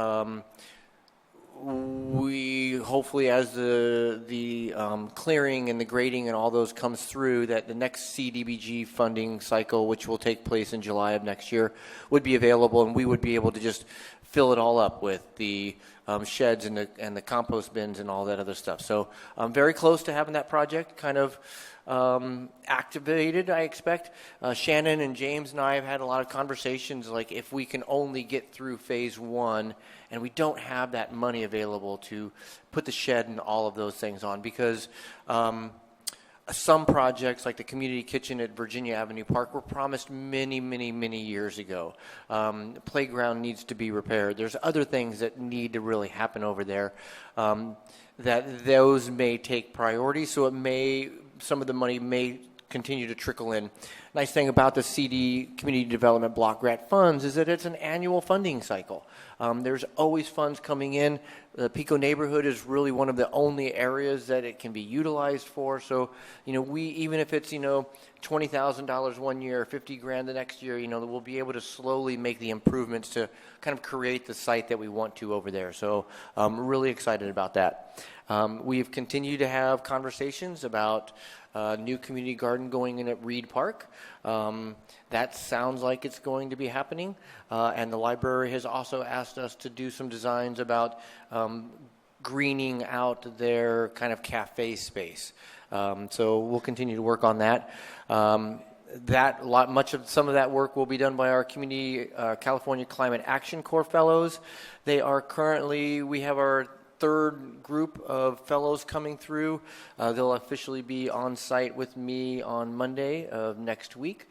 we hopefully, as the clearing and the grading and all those comes through, that the next CDBG funding cycle, which will take place in July of next year, would be available, and we would be able to just fill it all up with the sheds and the compost bins and all that other stuff. So I'm very close to having that project kind of activated, I expect. Shannon and James and I have had a lot of conversations, like if we can only get through phase 1 and we don't have that money available to put the shed and all of those things on, because some projects, like the community kitchen at Virginia Avenue Park, were promised many, many, many years ago. Playground needs to be repaired. There's other things that need to really happen over there. That those may take priority, so some of the money may continue to trickle in. Nice thing about the CD Community Development Block Grant Funds is that it's an annual funding cycle. There's always funds coming in. The Pico neighborhood is really one of the only areas that it can be utilized for. So, we, even if it's, $20,000 one year, $50,000 the next year, we'll be able to slowly make the improvements to kind of create the site that we want to over there. So I'm really excited about that. We've continued to have conversations about new community garden going in at Reed Park. That sounds like it's going to be happening. And the library has also asked us to do some designs about greening out their kind of cafe space. So we'll continue to work on that. Some of that work will be done by our community California Climate Action Corps fellows. We have our third group of fellows coming through. They'll officially be on site with me on Monday of next week.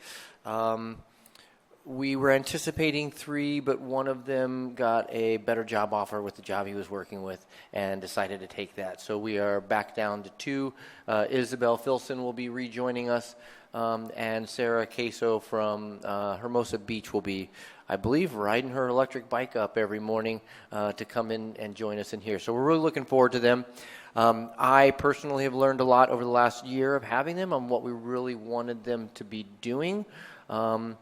We were anticipating 3, but one of them got a better job offer with the job he was working with and decided to take that. So we are back down to 2. Isabel Filson will be rejoining us, and Sarah Queso from Hermosa Beach will be, I believe, riding her electric bike up every morning to come in and join us in here. So we're really looking forward to them. I personally have learned a lot over the last year of having them on what we really wanted them to be doing. I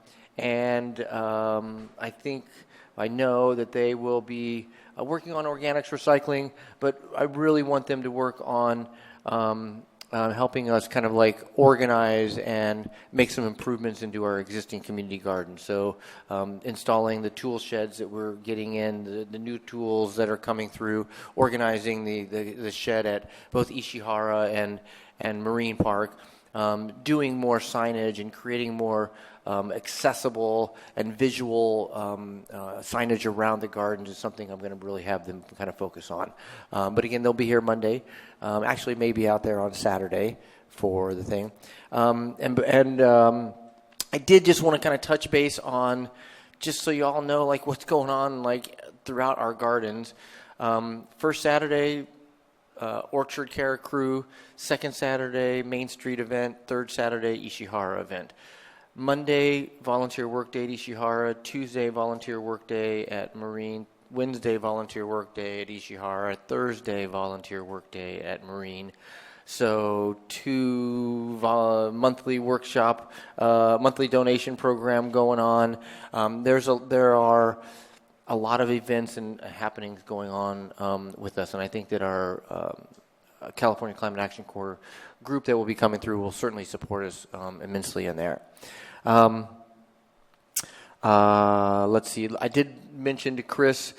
know that they will be working on organics recycling, but I really want them to work on helping us kind of like organize and make some improvements into our existing community garden. So installing the tool sheds that we're getting in, the new tools that are coming through, organizing the shed at both Ishihara and Marine Park, doing more signage and creating more accessible and visual signage around the gardens is something I'm going to really have them kind of focus on. But again, they'll be here Monday. Actually, maybe out there on Saturday for the thing. I did just want to kind of touch base on, just so you all know, like what's going on like throughout our gardens. First Saturday, Orchard Care Crew. Second Saturday, Main Street event. Third Saturday, Ishihara event. Monday, volunteer work day at Ishihara. Tuesday, volunteer work day at Marine. Wednesday, volunteer work day at Ishihara. Thursday, volunteer work day at Marine. So 2 monthly workshop, monthly donation program going on. There are a lot of events and happenings going on with us, and I think that our California Climate Action Corps group that will be coming through will certainly support us immensely in there. Let's see. I did mention to Chris,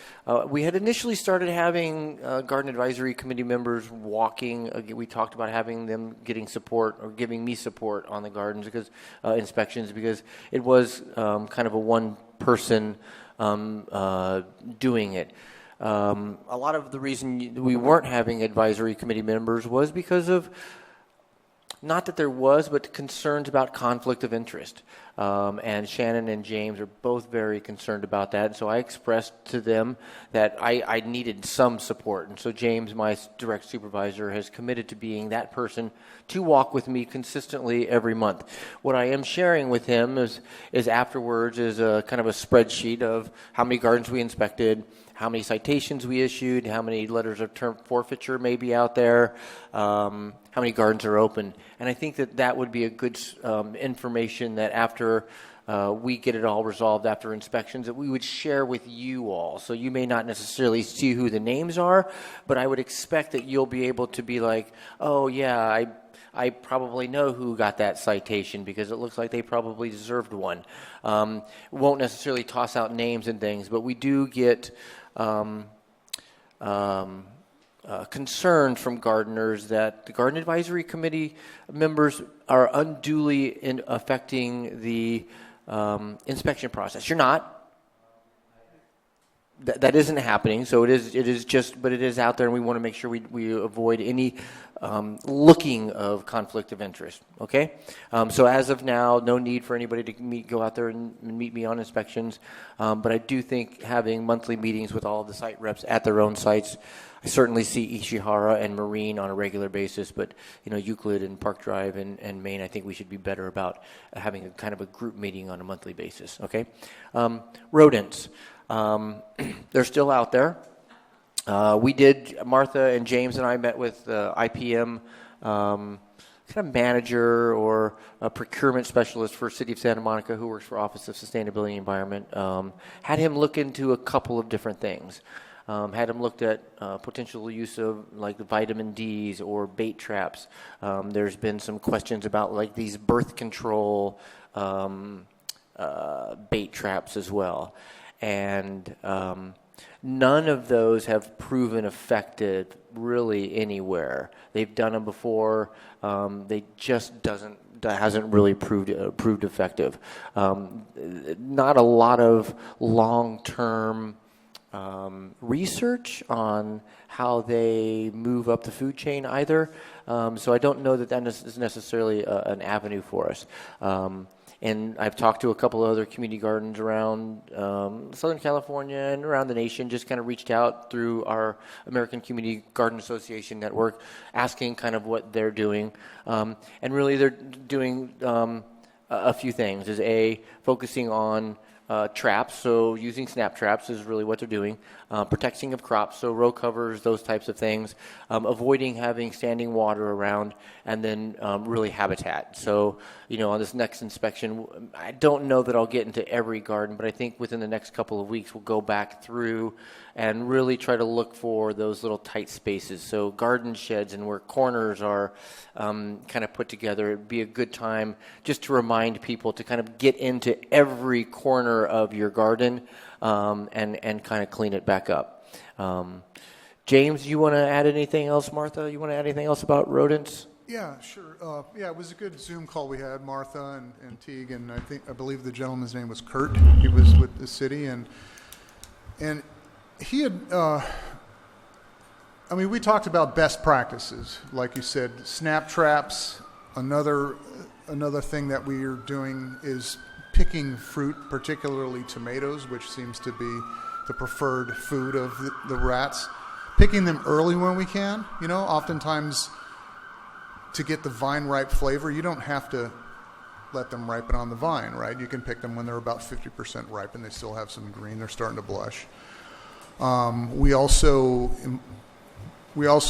we had initially started having Garden Advisory Committee members walking. We talked about having them getting support or giving me support on the gardens because inspections, because it was kind of a one-person doing it. A lot of the reason we weren't having advisory committee members was because of, not that there was, but concerns about conflict of interest. And Shannon and James are both very concerned about that. So I expressed to them that I needed some support. And so James, my direct supervisor, has committed to being that person to walk with me consistently every month. What I am sharing with him is afterwards is a kind of a spreadsheet of how many gardens we inspected, how many citations we issued, how many letters of term forfeiture may be out there, how many gardens are open. And I think that would be a good information that after we get it all resolved after inspections, that we would share with you all. So you may not necessarily see who the names are, but I would expect that you'll be able to be like, oh yeah, I probably know who got that citation because it looks like they probably deserved one. Won't necessarily toss out names and things, but we do get concern from gardeners that the Garden Advisory Committee members are unduly affecting the inspection process. You're not. that isn't happening. So it is just, but it is out there, and we want to make sure we avoid any looking of conflict of interest. Okay, so as of now, no need for anybody to go out there and meet me on inspections. But I do think having monthly meetings with all of the site reps at their own sites. I certainly see Ishihara and Marine on a regular basis, but Euclid and Park Drive and Maine, I think we should be better about having a kind of a group meeting on a monthly basis. Okay, rodents. They're still out there. Martha and James and I met with IPM kind of manager or a procurement specialist for City of Santa Monica who works for Office of Sustainability and Environment. Had him look into a couple of different things. Had him looked at potential use of like the vitamin Ds or bait traps. There's been some questions about like these birth control bait traps as well. And none of those have proven effective really anywhere. They've done them before. They just hasn't really proved effective. Not a lot of long-term research on how they move up the food chain either. So I don't know that is necessarily an avenue for us. And I've talked to a couple of other community gardens around Southern California and around the nation, just kind of reached out through our American Community Garden Association network, asking kind of what they're doing. And really they're doing a few things. Focusing on traps, so using snap traps is really what they're doing. Protecting of crops, so row covers, those types of things. Avoiding having standing water around, and then really habitat. So, on this next inspection, I don't know that I'll get into every garden, but I think within the next couple of weeks we'll go back through and really try to look for those little tight spaces. So garden sheds and where corners are kind of put together. It'd be a good time just to remind people to kind of get into every corner of your garden and kind of clean it back up. James, you want to add anything else? Martha, you want to add anything else about rodents? Yeah, sure. It was a good Zoom call we had, Martha and Teague, and I believe the gentleman's name was Kurt. He was with the city, and he had, we talked about best practices, like you said, snap traps. Another thing that we are doing is picking fruit, particularly tomatoes, which seems to be the preferred food of the rats. Picking them early when we can. Oftentimes to get the vine-ripe flavor, you don't have to let them ripen on the vine, right? You can pick them when they're about 50% ripe and they still have some green. They're starting to blush. We also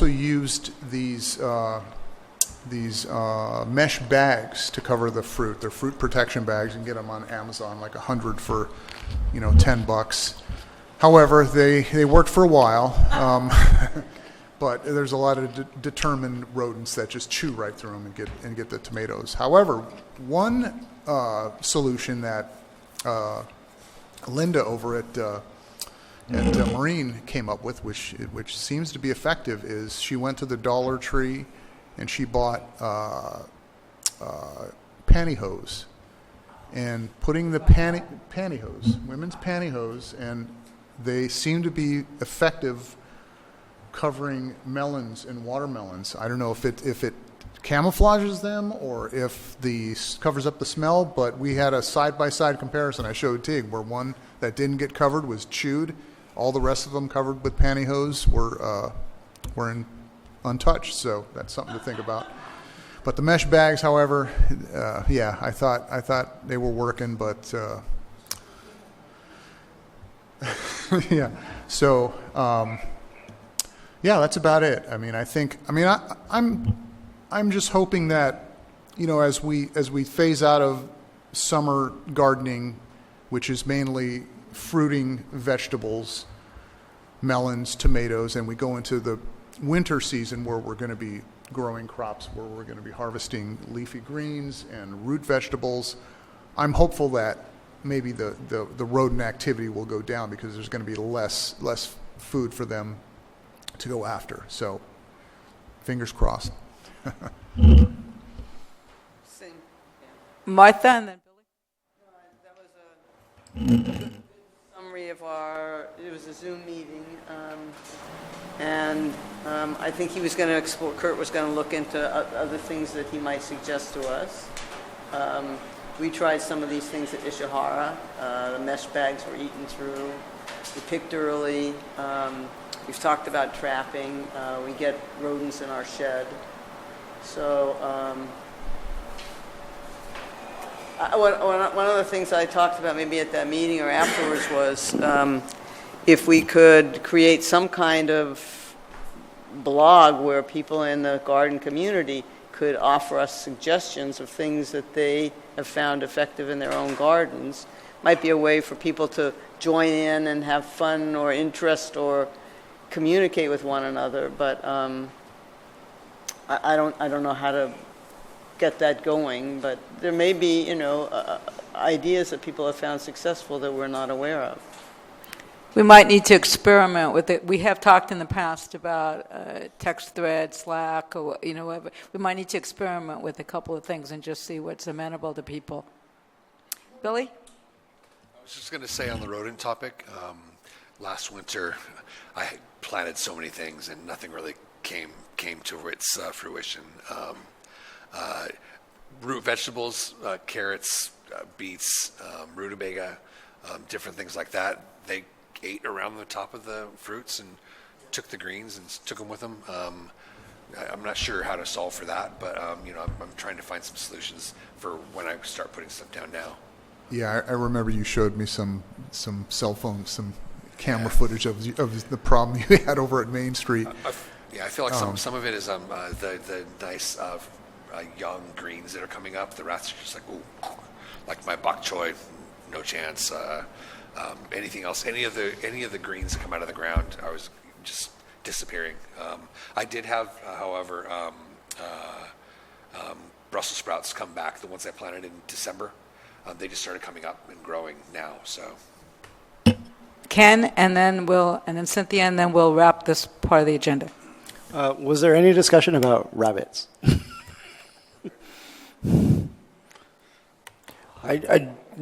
used these mesh bags to cover the fruit. They're fruit protection bags. You can get them on Amazon, like 100 for, $10. However, they worked for a while, but there's a lot of determined rodents that just chew right through them and get the tomatoes. However, one solution that Linda over at Marine came up with, which seems to be effective, is she went to the Dollar Tree and she bought pantyhose, and putting the pantyhose, women's pantyhose, and they seem to be effective covering melons and watermelons. I don't know if it camouflages them or if covers up the smell, but we had a side-by-side comparison. I showed Tig where one that didn't get covered was chewed. All the rest of them covered with pantyhose were untouched, so that's something to think about. But the mesh bags, however, I thought they were working, but yeah. So that's about it. I'm just hoping that as we phase out of summer gardening, which is mainly fruiting vegetables, melons, tomatoes, and we go into the winter season where we're going to be growing crops, where we're going to be harvesting leafy greens and root vegetables, I'm hopeful that maybe the rodent activity will go down because there's going to be less food for them to go after. So, fingers crossed. Martha and then That was a good summary of it was a Zoom meeting, and I think he was going to explore, Kurt was going to look into other things that he might suggest to us. We tried some of these things at Ishihara. The mesh bags were eaten through. We picked early. We've talked about trapping. We get rodents in our shed. So one of the things I talked about maybe at that meeting or afterwards was if we could create some kind of blog where people in the garden community could offer us suggestions of things that they have found effective in their own gardens. Might be a way for people to join in and have fun or interest or communicate with one another. But I don't know how to get that going. But there may be, ideas that people have found successful that we're not aware of. We might need to experiment with it. We have talked in the past about text thread, Slack, or whatever. We might need to experiment with a couple of things and just see what's amenable to people. Billy? I was just going to say on the rodent topic, last winter I planted so many things and nothing really came to its fruition. Root vegetables, carrots, beets, rutabaga, different things like that. They ate around the top of the fruits and took the greens and took them with them. I'm not sure how to solve for that, but I'm trying to find some solutions for when I start putting stuff down now. Yeah, I remember you showed me some cell phone, some camera footage of the problem you had over at Main Street. I feel like some of it is the nice young greens that are coming up. The rats are just like, ooh, like my bok choy, no chance. Anything else? Any of the greens that come out of the ground, I was just disappearing. I did have, however, Brussels sprouts come back. The ones I planted in December, they just started coming up and growing now. So, Ken, and then Cynthia, and then we'll wrap this part of the agenda. Was there any discussion about rabbits?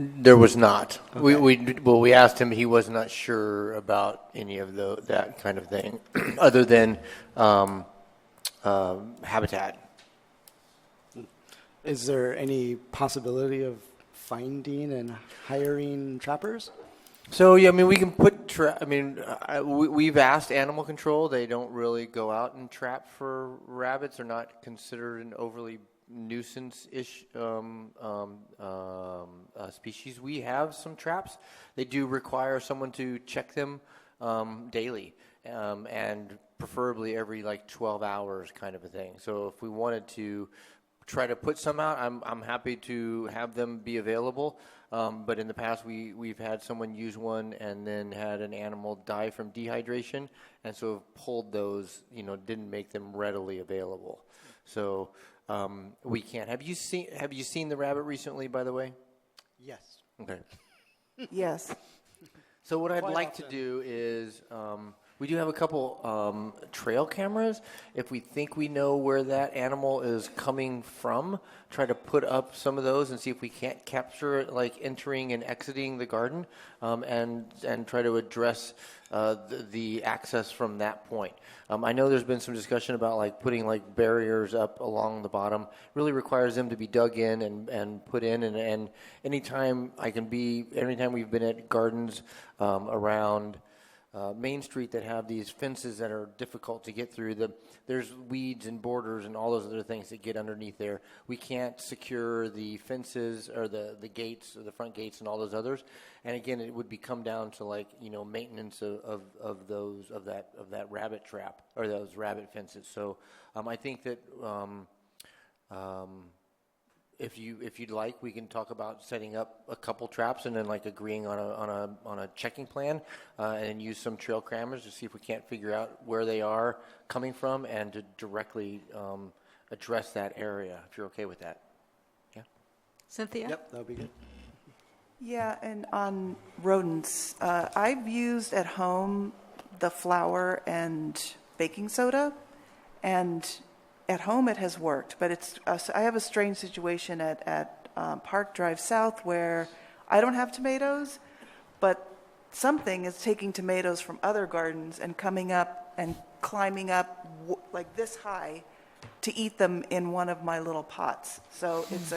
There was not. Okay. We asked him. He was not sure about any of that kind of thing, other than habitat. Is there any possibility of finding and hiring trappers? So yeah, I mean, we can put. We've asked animal control. They don't really go out and trap for rabbits. They're not considered an overly nuisance-ish species. We have some traps. They do require someone to check them daily, and preferably every 12 hours, kind of a thing. So if we wanted to try to put some out, I'm happy to have them be available. But in the past, we've had someone use one and then had an animal die from dehydration, and so pulled those. Didn't make them readily available. So we can't. Have you seen the rabbit recently, by the way? Yes. Okay. Yes. So what I'd like to do is, we do have a couple trail cameras. If we think we know where that animal is coming from, try to put up some of those and see if we can't capture it entering and exiting the garden, and try to address the access from that point. I know there's been some discussion about putting barriers up along the bottom. Really requires them to be dug in and put in. And anytime we've been at gardens around Main Street that have these fences that are difficult to get through, there's weeds and borders and all those other things that get underneath there. We can't secure the fences or the gates or the front gates and all those others. And again, it would come down to maintenance of that rabbit trap or those rabbit fences. So I think that if you'd like, we can talk about setting up a couple traps and then agreeing on a checking plan, and use some trail cameras to see if we can't figure out where they are coming from and to directly address that area. If you're okay with that, yeah. Cynthia? Yep, that would be good. Yeah, and on rodents, I've used at home the flour and baking soda, and at home it has worked, but I have a strange situation at Park Drive South where I don't have tomatoes, but something is taking tomatoes from other gardens and coming up and climbing up like this high to eat them in one of my little pots. So it's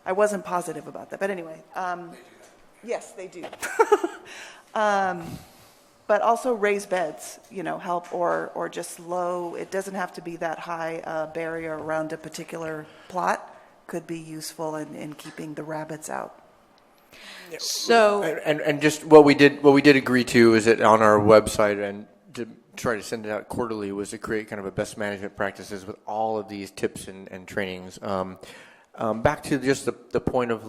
I wasn't positive about that, but anyway, yes, they do. But also raised beds, help, or just low. It doesn't have to be that high barrier around a particular plot. Could be useful in keeping the rabbits out. So, and just what we did agree to is that on our website and to try to send it out quarterly was to create kind of a best management practices with all of these tips and trainings. Back to just the point of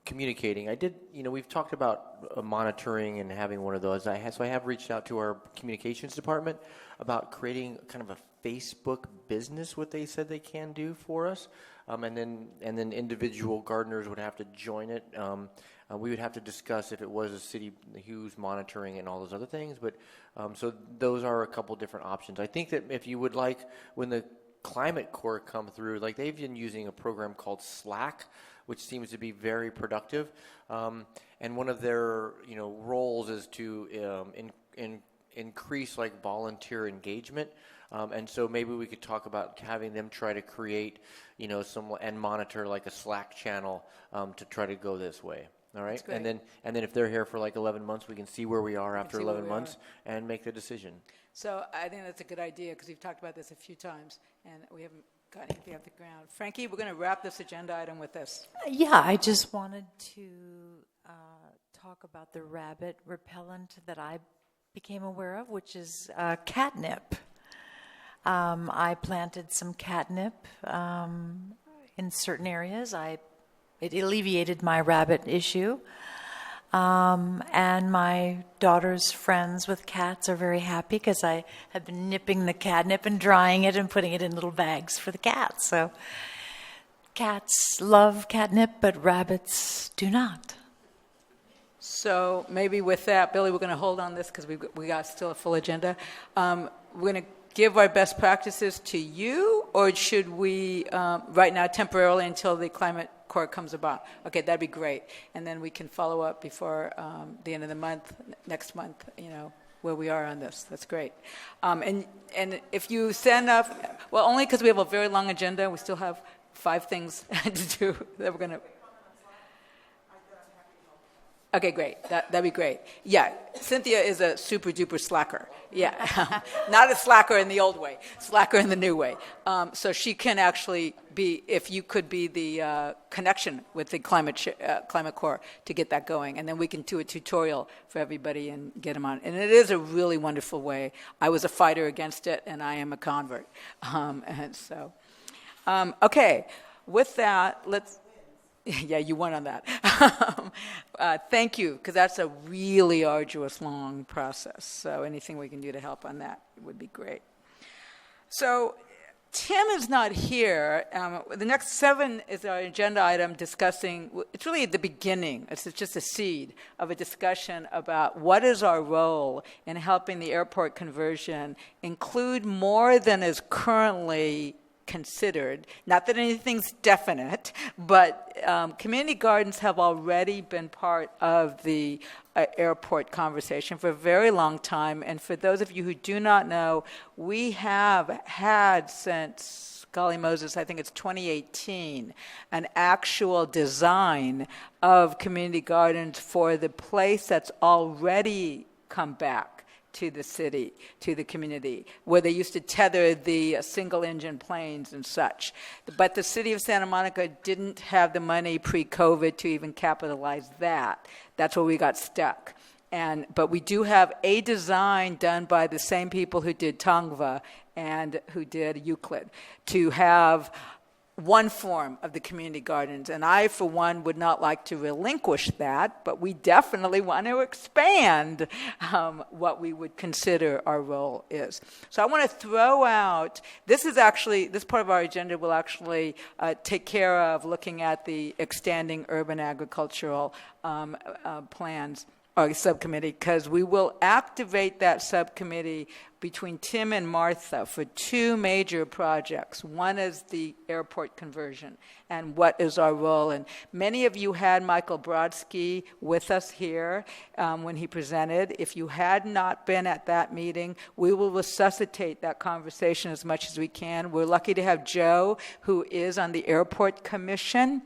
communicating. We've talked about monitoring and having one of those. So I have reached out to our communications department about creating kind of a Facebook business, what they said they can do for us. And then individual gardeners would have to join it. We would have to discuss if it was a city who's monitoring and all those other things. But so those are a couple different options. I think that if you would like, when the Climate Corps come through, they've been using a program called Slack, which seems to be very productive. And one of their roles is to increase volunteer engagement. And so maybe we could talk about having them try to create, and monitor a Slack channel to try to go this way. All right, and then if they're here for 11 months, we can see where we are after 11 months and make the decision. So I think that's a good idea because we've talked about this a few times and we haven't got anything off the ground. Frankie, we're going to wrap this agenda item with this. Yeah, I just wanted to talk about the rabbit repellent that I became aware of, which is catnip. I planted some catnip in certain areas. It alleviated my rabbit issue. And my daughter's friends with cats are very happy because I have been nipping the catnip and drying it and putting it in little bags for the cats. So cats love catnip, but rabbits do not. So maybe with that, Billy, we're going to hold on this because we got still a full agenda. We're going to give our best practices to you, or should we right now temporarily until the Climate Corps comes about? Okay, that'd be great. And then we can follow up before the end of the month, next month, where we are on this. That's great. And if you send up, well, only because we have a very long agenda, we still have 5 things to do that we're going to. Okay, great. That'd be great. Yeah, Cynthia is a super duper slacker. Yeah, not a slacker in the old way, slacker in the new way. So she can actually be, if you could be the connection with the Climate Corps to get that going, and then we can do a tutorial for everybody and get them on. And it is a really wonderful way. I was a fighter against it, and I am a convert. And so, okay, with that, let's. Yeah, you won on that. Thank you, because that's a really arduous, long process. So anything we can do to help on that would be great. So Tim is not here. The next 7 is our agenda item discussing, it's really at the beginning. It's just a seed of a discussion about what is our role in helping the airport conversion include more than is currently considered. Not that anything's definite, but community gardens have already been part of the airport conversation for a very long time. And for those of you who do not know, we have had since, golly Moses, I think it's 2018, an actual design of community gardens for the place that's already come back to the city, to the community, where they used to tether the single-engine planes and such. But the city of Santa Monica didn't have the money pre-COVID to even capitalize that. That's where we got stuck. But we do have a design done by the same people who did Tongva and who did Euclid to have one form of the community gardens. And I, for one, would not like to relinquish that, but we definitely want to expand what we would consider our role is. So I want to throw out, this part of our agenda will actually take care of looking at the extending urban agricultural plans or subcommittee, because we will activate that subcommittee between Tim and Martha for two major projects. One is the airport conversion and what is our role. And many of you had Michael Brodsky with us here when he presented. If you had not been at that meeting, we will resuscitate that conversation as much as we can. We're lucky to have Joe, who is on the airport commission,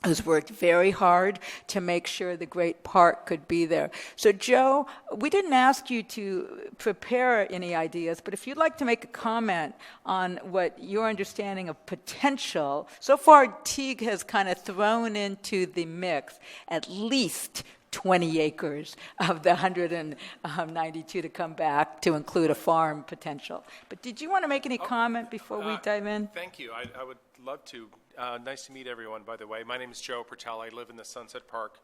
who's worked very hard to make sure the great park could be there. So, Joe, we didn't ask you to prepare any ideas, but if you'd like to make a comment on what your understanding of potential, so far Teague has kind of thrown into the mix at least 20 acres of the 192 to come back to include a farm potential. But did you want to make any comment before we dive in? Thank you. I would love to. Nice to meet everyone, by the way. My name is Joe Pertel. I live in the Sunset Park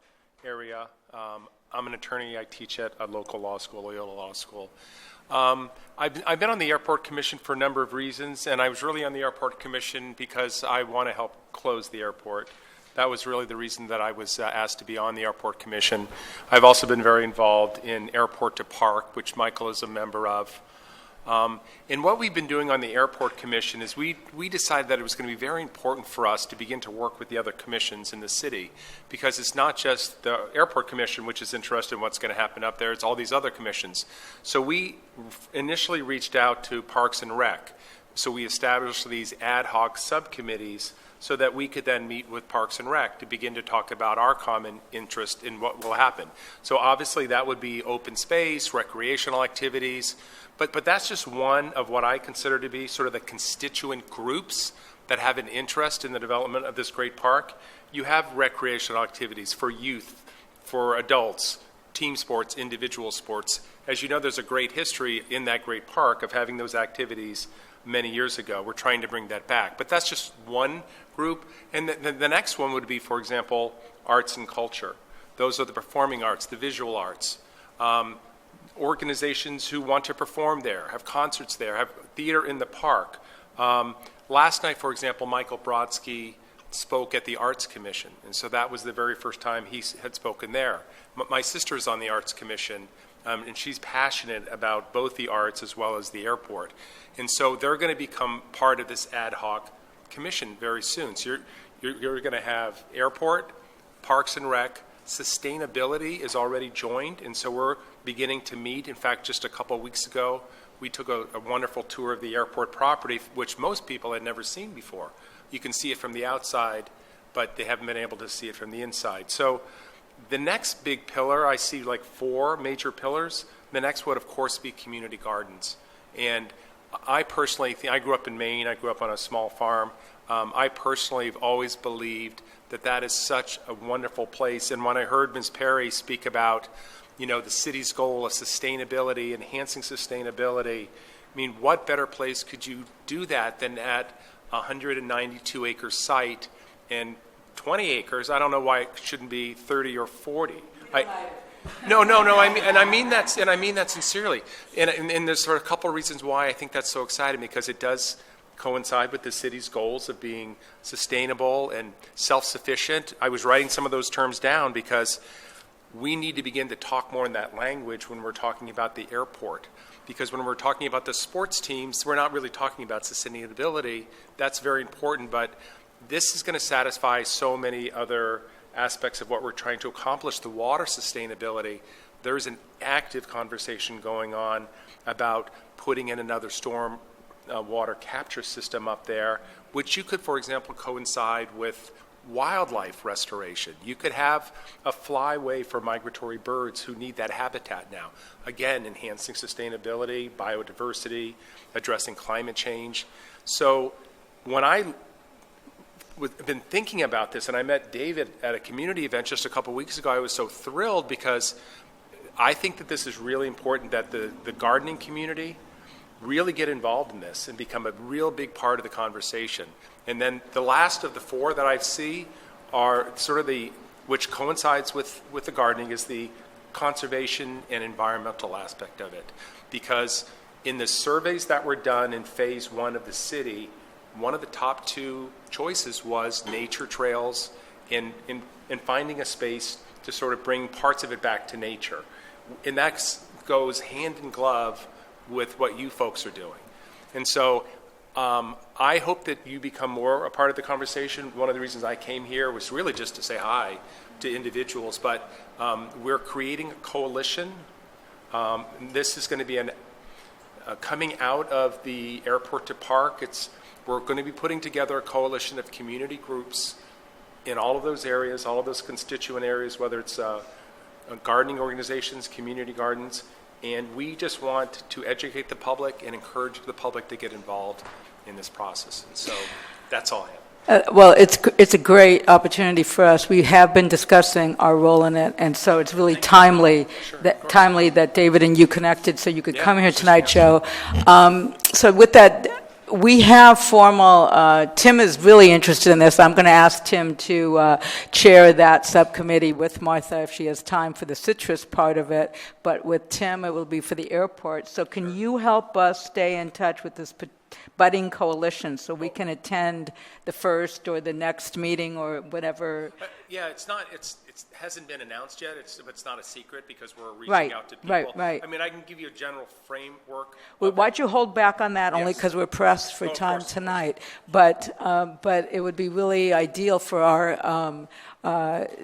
area. I'm an attorney. I teach at a local law school, Loyola Law School. I've been on the Airport Commission for a number of reasons, and I was really on the Airport Commission because I want to help close the airport. That was really the reason that I was asked to be on the Airport Commission. I've also been very involved in Airport to Park, which Michael is a member of. And what we've been doing on the Airport Commission is we decided that it was going to be very important for us to begin to work with the other commissions in the city, because it's not just the Airport Commission which is interested in what's going to happen up there, it's all these other commissions. So we initially reached out to Parks and Rec. So we established these ad hoc subcommittees so that we could then meet with Parks and Rec to begin to talk about our common interest in what will happen. So obviously that would be open space, recreational activities, but that's just one of what I consider to be sort of the constituent groups that have an interest in the development of this great park. You have recreational activities for youth, for adults, team sports, individual sports. As you know, there's a great history in that great park of having those activities many years ago. We're trying to bring that back. But that's just one group. And the next one would be, for example, arts and culture. Those are the performing arts, the visual arts. Organizations who want to perform there, have concerts there, have theater in the park. Last night, for example, Michael Brodsky spoke at the Arts Commission, and so that was the very first time he had spoken there. My sister's on the Arts Commission, and she's passionate about both the arts as well as the airport. And so they're going to become part of this ad hoc commission very soon. So you're going to have airport, Parks and Rec, sustainability is already joined, and so we're beginning to meet. In fact, just a couple of weeks ago, we took a wonderful tour of the airport property, which most people had never seen before. You can see it from the outside, but they haven't been able to see it from the inside. So the next big pillar, I see like 4 major pillars. The next would, of course, be community gardens. And I personally think, I grew up in Maine, I grew up on a small farm. I personally have always believed that that is such a wonderful place. And when I heard Ms. Perry speak about, you know, the city's goal of sustainability, enhancing sustainability, I mean, what better place could you do that than at a 192-acre site and 20 acres? I don't know why it shouldn't be 30 or 40. No. I mean that sincerely. And there's sort of a couple of reasons why I think that's so exciting, because it does coincide with the city's goals of being sustainable and self-sufficient. I was writing some of those terms down because we need to begin to talk more in that language when we're talking about the airport. Because when we're talking about the sports teams, we're not really talking about sustainability. That's very important, but this is going to satisfy so many other aspects of what we're trying to accomplish. The water sustainability, there's an active conversation going on about putting in another storm water capture system up there, which you could, for example, coincide with wildlife restoration. You could have a flyway for migratory birds who need that habitat now. Again, enhancing sustainability, biodiversity, addressing climate change. So when I've been thinking about this, and I met David at a community event just a couple weeks ago, I was so thrilled because I think that this is really important, that the gardening community really get involved in this and become a real big part of the conversation. And then the last of the 4 that I see are sort of which coincides with the gardening, is the conservation and environmental aspect of it. Because in the surveys that were done in phase 1 of the city, one of the top 2 choices was nature trails and finding a space to sort of bring parts of it back to nature. And that goes hand in glove with what you folks are doing. And so I hope that you become more a part of the conversation. One of the reasons I came here was really just to say hi to individuals, but we're creating a coalition. This is going to be coming out of the airport to park. We're going to be putting together a coalition of community groups in all of those areas, all of those constituent areas, whether it's gardening organizations, community gardens, and we just want to educate the public and encourage the public to get involved in this process. And so that's all I have. Well, it's a great opportunity for us. We have been discussing our role in it, and so it's really timely that David and you connected so you could come here tonight, Joe. So with that, we have formal, Tim is really interested in this. I'm going to ask Tim to chair that subcommittee with Martha if she has time for the citrus part of it, but with Tim it will be for the airport. So can you help us stay in touch with this budding coalition so we can attend the first or the next meeting or whatever? Yeah, it hasn't been announced yet. It's not a secret because we're reaching out to people. Right. I mean, I can give you a general framework. Well, why'd you hold back on that? Only because we're pressed for time tonight. But it would be really ideal for our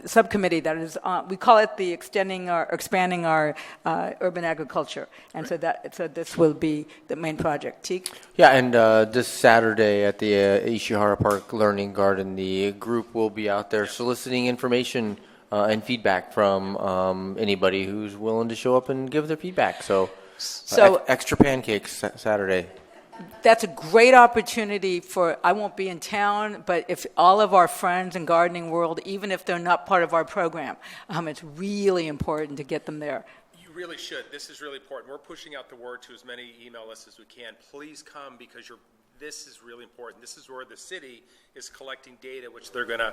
subcommittee that is we call it the expanding our urban agriculture, and so this will be the main project. Teak? Yeah, and this Saturday at the Ishihara Park Learning Garden, the group will be out there soliciting information and feedback from anybody who's willing to show up and give their feedback. So extra pancakes Saturday. That's a great opportunity I won't be in town, but if all of our friends in gardening world, even if they're not part of our program, it's really important to get them there. You really should. This is really important. We're pushing out the word to as many email lists as we can. Please come because this is really important. This is where the city is collecting data, which they're going to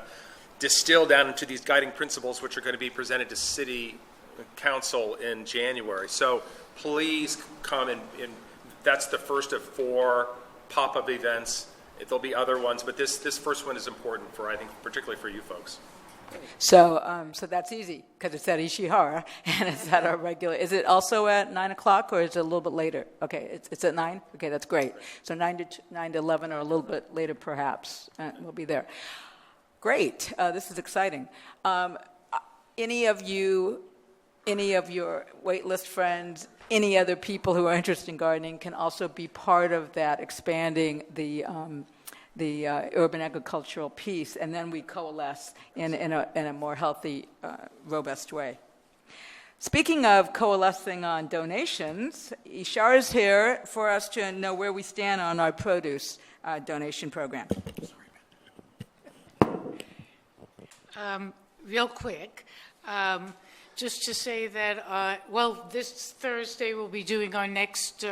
distill down into these guiding principles, which are going to be presented to City Council in January. So please come and that's the first of 4 pop-up events. There'll be other ones, but this first one is important I think, particularly for you folks. So that's easy because it's at Ishihara and it's at our regular. Is it also at 9:00 or is it a little bit later? Okay, it's at 9. Okay, that's great. So 9 to 11 or a little bit later, perhaps. We'll be there. Great. This is exciting. Any of your waitlist friends, any other people who are interested in gardening can also be part of that, expanding the urban agricultural piece, and then we coalesce in a more healthy, robust way. Speaking of coalescing on donations, Ishar is here for us to know where we stand on our produce donation program. Real quick. Just to say that, this Thursday we'll be doing our next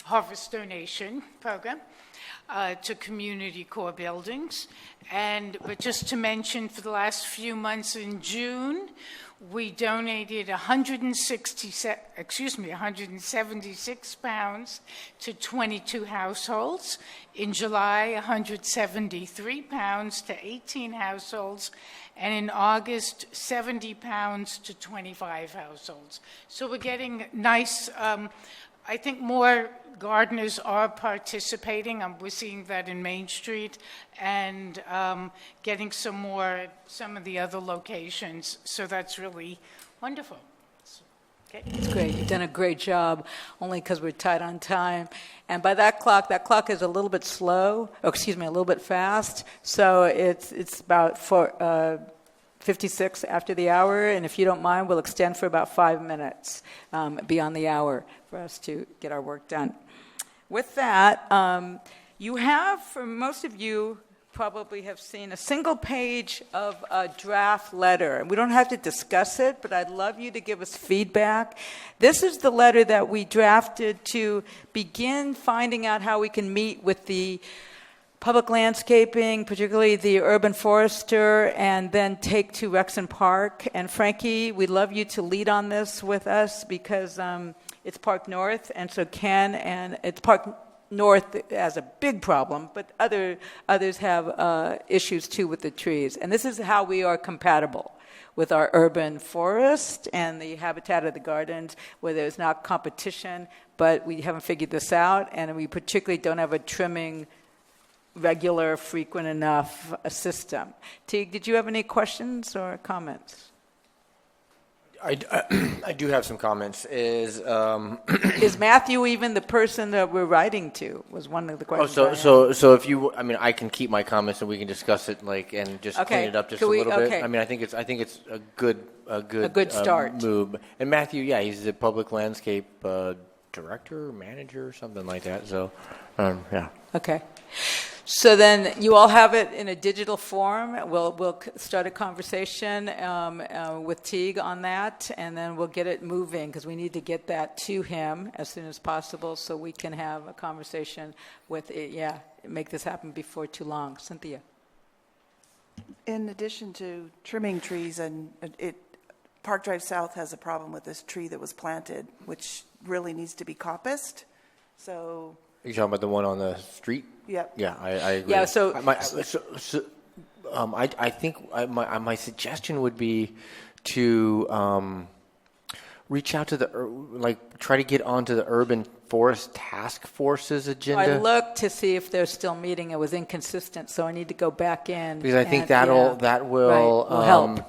harvest donation program to community core buildings. But just to mention, for the last few months in June, we donated 176 pounds to 22 households. In July, 173 pounds to 18 households. And in August, 70 pounds to 25 households. So we're getting nice, I think more gardeners are participating. We're seeing that in Main Street and getting some of the other locations. So that's really wonderful. Okay. It's great. You've done a great job, only because we're tight on time. And by that clock is a little bit slow, a little bit fast. So it's about 56 after the hour, and if you don't mind, we'll extend for about 5 minutes beyond the hour for us to get our work done. With that, you have, for most of you, probably have seen a single page of a draft letter. We don't have to discuss it, but I'd love you to give us feedback. This is the letter that we drafted to begin finding out how we can meet with the public landscaping, particularly the urban forester, and then take to Rexon Park. And Frankie, we'd love you to lead on this with us because it's Park North, and so it's Park North has a big problem, but others have issues too with the trees. And this is how we are compatible. with our urban forest and the habitat of the gardens, where there's not competition, but we haven't figured this out, and we particularly don't have a trimming regular, frequent enough system. Teague, did you have any questions or comments? I do have some comments. Is Matthew even the person that we're writing to? Was one of the questions. So if you, I mean, I can keep my comments and we can discuss it and just clean it up just a little bit. I mean, I think it's a good start. Move. And Matthew, yeah, he's the public landscape director, manager, something like that. So, yeah. Okay. So then you all have it in a digital form. We'll start a conversation with Teague on that, and then we'll get it moving because we need to get that to him as soon as possible so we can have a conversation with it. Yeah, make this happen before too long. Cynthia. In addition to trimming trees, and Park Drive South has a problem with this tree that was planted, which really needs to be coppiced. So. Are you talking about the one on the street? Yep. Yeah, I agree. Yeah, I think my suggestion would be to reach out to try to get onto the Urban Forest Task Force's agenda. I looked to see if they're still meeting. It was inconsistent, so I need to go back in. Because I think that will help.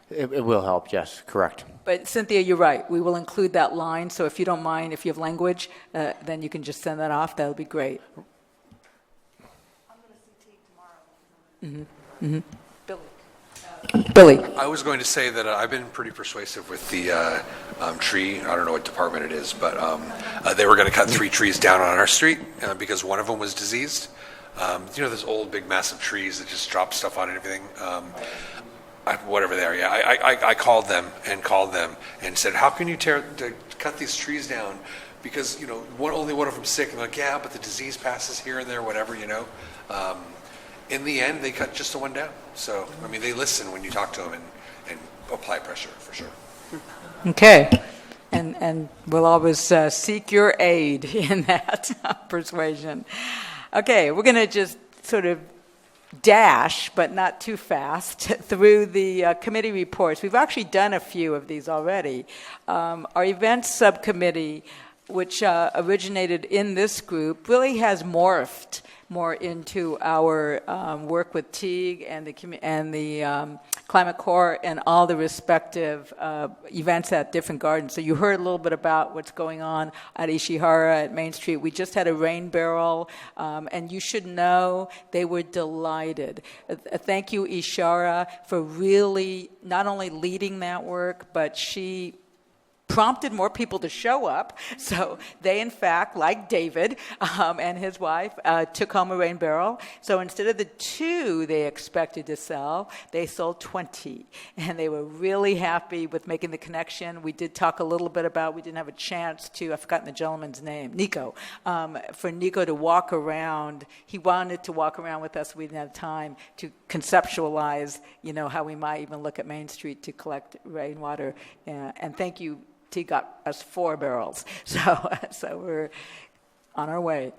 It will help, yes, correct. But Cynthia, you're right. We will include that line. So if you don't mind, if you have language, then you can just send that off. That'll be great. I'm going to see Teague tomorrow. Billy. I was going to say that I've been pretty persuasive with the tree. I don't know what department it is, but they were going to cut 3 trees down on our street because one of them was diseased. Those old, big, massive trees that just drop stuff on it and everything. Whatever they are, yeah. I called them and said, how can you cut these trees down? Because, only one of them's sick. And they're like, yeah, but the disease passes here and there, whatever, In the end, they cut just the one down. So, I mean, they listen when you talk to them and apply pressure, for sure. Okay. And we'll always seek your aid in that persuasion. Okay, we're going to just sort of dash, but not too fast, through the committee reports. We've actually done a few of these already. Our events subcommittee, which originated in this group, really has morphed more into our work with Teague and the Climate Corps and all the respective events at different gardens. So you heard a little bit about what's going on at Ishihara, at Main Street. We just had a rain barrel, and you should know they were delighted. Thank you, Ishihara, for really not only leading that work, but she prompted more people to show up. So they, in fact, like David and his wife, took home a rain barrel. So instead of the 2 they expected to sell, they sold 20. And they were really happy with making the connection. We did talk a little bit about, we didn't have a chance to, I've forgotten the gentleman's name, Nico. For Nico to walk around, he wanted to walk around with us. We didn't have time to conceptualize, how we might even look at Main Street to collect rainwater. And thank you. He got us 4 barrels, so we're on our way.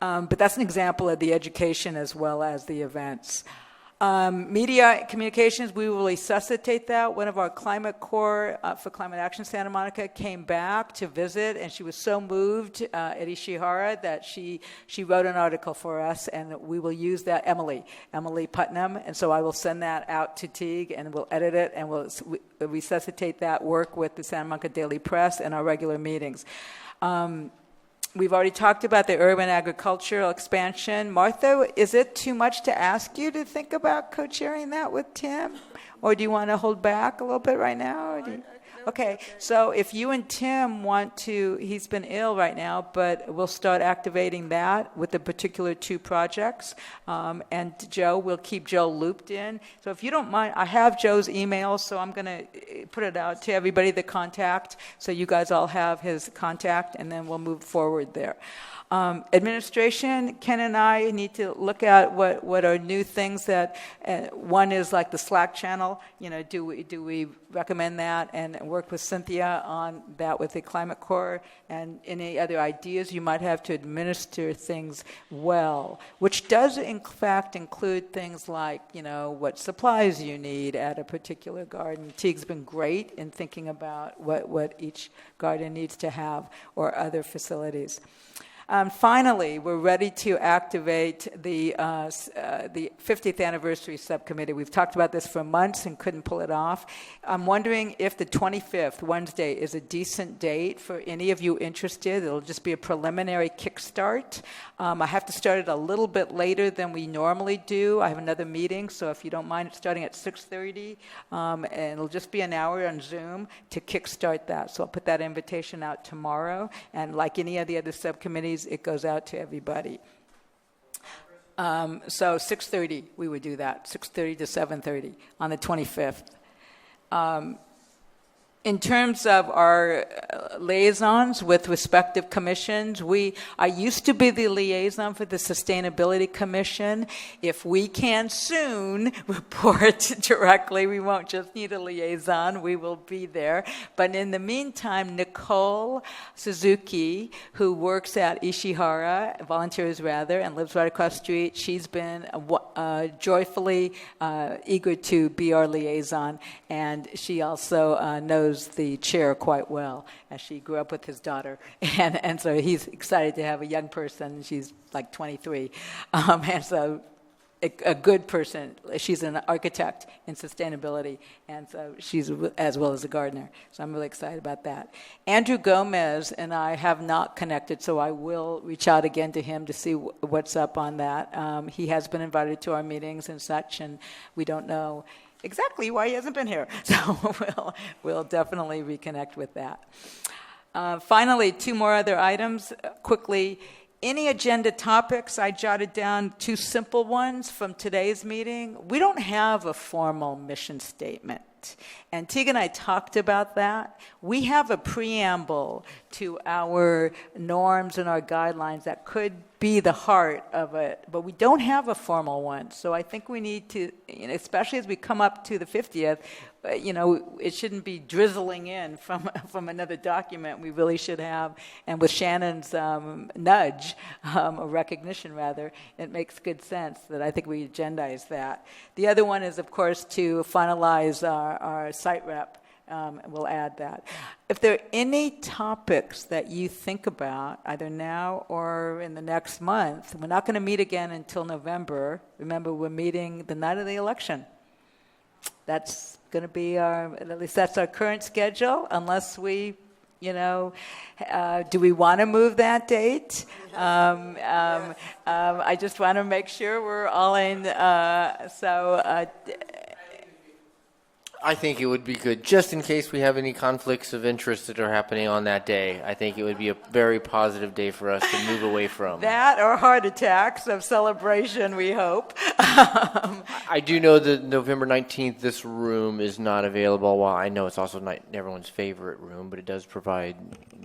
But that's an example of the education as well as the events. Media communications, we will resuscitate that. One of our Climate Corps for Climate Action Santa Monica came back to visit, and she was so moved at Ishihara that she wrote an article for us, and we will use that, Emily Putnam, and so I will send that out to Teague, and we'll edit it, and we'll resuscitate that work with the Santa Monica Daily Press and our regular meetings. We've already talked about the urban agricultural expansion. Martha, is it too much to ask you to think about co-chairing that with Tim? Or do you want to hold back a little bit right now? Okay, so if you and Tim want to, he's been ill right now, but we'll start activating that with the particular 2 projects. And Joe, we'll keep Joe looped in. So if you don't mind, I have Joe's email, so I'm going to put it out to everybody, the contact, so you guys all have his contact, and then we'll move forward there. Administration, Ken and I need to look at what are new things that, one is like the Slack channel, do we recommend that, and work with Cynthia on that with the Climate Corps, and any other ideas you might have to administer things well, which does in fact include things like, what supplies you need at a particular garden. Teague's been great in thinking about what each garden needs to have, or other facilities. Finally, we're ready to activate the 50th anniversary subcommittee. We've talked about this for months and couldn't pull it off. I'm wondering if the 25th, Wednesday, is a decent date for any of you interested. It'll just be a preliminary kickstart. I have to start it a little bit later than we normally do. I have another meeting, so if you don't mind starting at 6:30, and it'll just be an hour on Zoom to kickstart that. So I'll put that invitation out tomorrow, and like any of the other subcommittees, it goes out to everybody. So 6:30, we would do that, 6:30 to 7:30 on the 25th. In terms of our liaisons with respective commissions, I used to be the liaison for the Sustainability Commission. If we can soon report directly, we won't just need a liaison, we will be there. But in the meantime, Nicole Suzuki, who works at Ishihara, volunteers rather, and lives right across the street, she's been joyfully eager to be our liaison, and she also knows the chair quite well, as she grew up with his daughter, and so he's excited to have a young person. She's like 23, and so a good person. She's an architect in sustainability, and so she's as well as a gardener. So I'm really excited about that. Andrew Gomez and I have not connected, so I will reach out again to him to see what's up on that. He has been invited to our meetings and such, and we don't know exactly why he hasn't been here. So we'll definitely reconnect with that. Finally, two more other items quickly. Any agenda topics? I jotted down two simple ones from today's meeting. We don't have a formal mission statement. And Teague and I talked about that. We have a preamble to our norms and our guidelines that could be the heart of it, but we don't have a formal one. So I think we need to, especially as we come up to the 50th, it shouldn't be drizzling in from another document. We really should have, and with Shannon's nudge, or recognition rather, it makes good sense that I think we agendize that. The other one is, of course, to finalize our site rep. We'll add that. If there are any topics that you think about, either now or in the next month, we're not going to meet again until November. Remember, we're meeting the night of the election. That's going to be at least that's our current schedule, unless we, do we want to move that date? I just want to make sure we're all in, I think it would be good, just in case we have any conflicts of interest that are happening on that day. I think it would be a very positive day for us to move away from. That or heart attacks of celebration, we hope. I do know that November 19th, this room is not available. Well, I know it's also not everyone's favorite room, but it does provide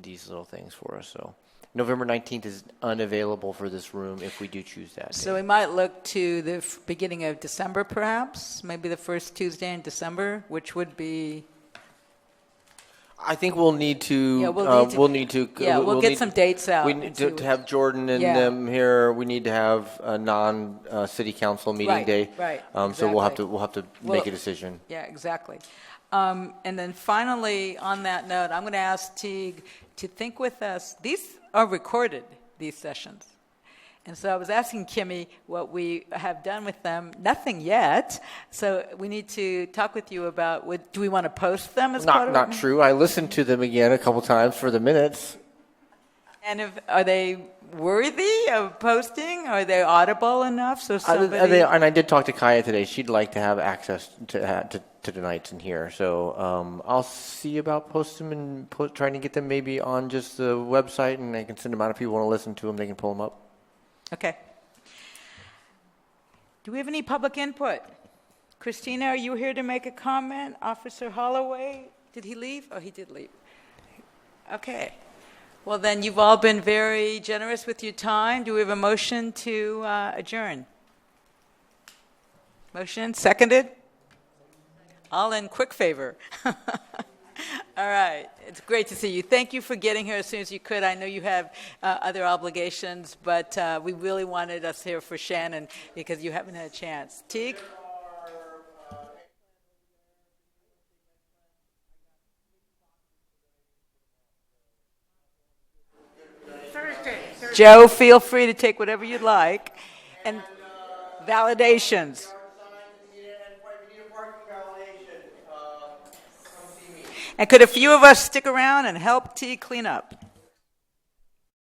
these little things for us. So November 19th is unavailable for this room if we do choose that day. So we might look to the beginning of December, perhaps, maybe the first Tuesday in December, which would be. I think we'll need to. Yeah, we'll get some dates out. We need to have Jordan and them here. We need to have a non-city council meeting day. Right. So exactly. we'll have to make a decision. Yeah, exactly. And then finally, on that note, I'm going to ask Teague to think with us. These are recorded, these sessions. And so I was asking Kimmy what we have done with them. Nothing yet. So we need to talk with you about, do we want to post them as part of it? Not true. I listened to them again a couple times for the minutes. And are they worthy of posting? Are they audible enough? So and I did talk to Kaya today. She'd like to have access to tonight's in here. So I'll see about posting them and trying to get them maybe on just the website, and I can send them out if people want to listen to them. They can pull them up. Okay. Do we have any public input? Christina, are you here to make a comment? Officer Holloway, did he leave? Oh, he did leave. Okay. Well, then you've all been very generous with your time. Do we have a motion to adjourn? Motion, seconded? All in quick favor. All right. It's great to see you. Thank you for getting here as soon as you could. I know you have other obligations, but we really wanted us here for Shannon because you haven't had a chance. Teague? Joe, feel free to take whatever you'd like. And validations. And could a few of us stick around and help T clean up?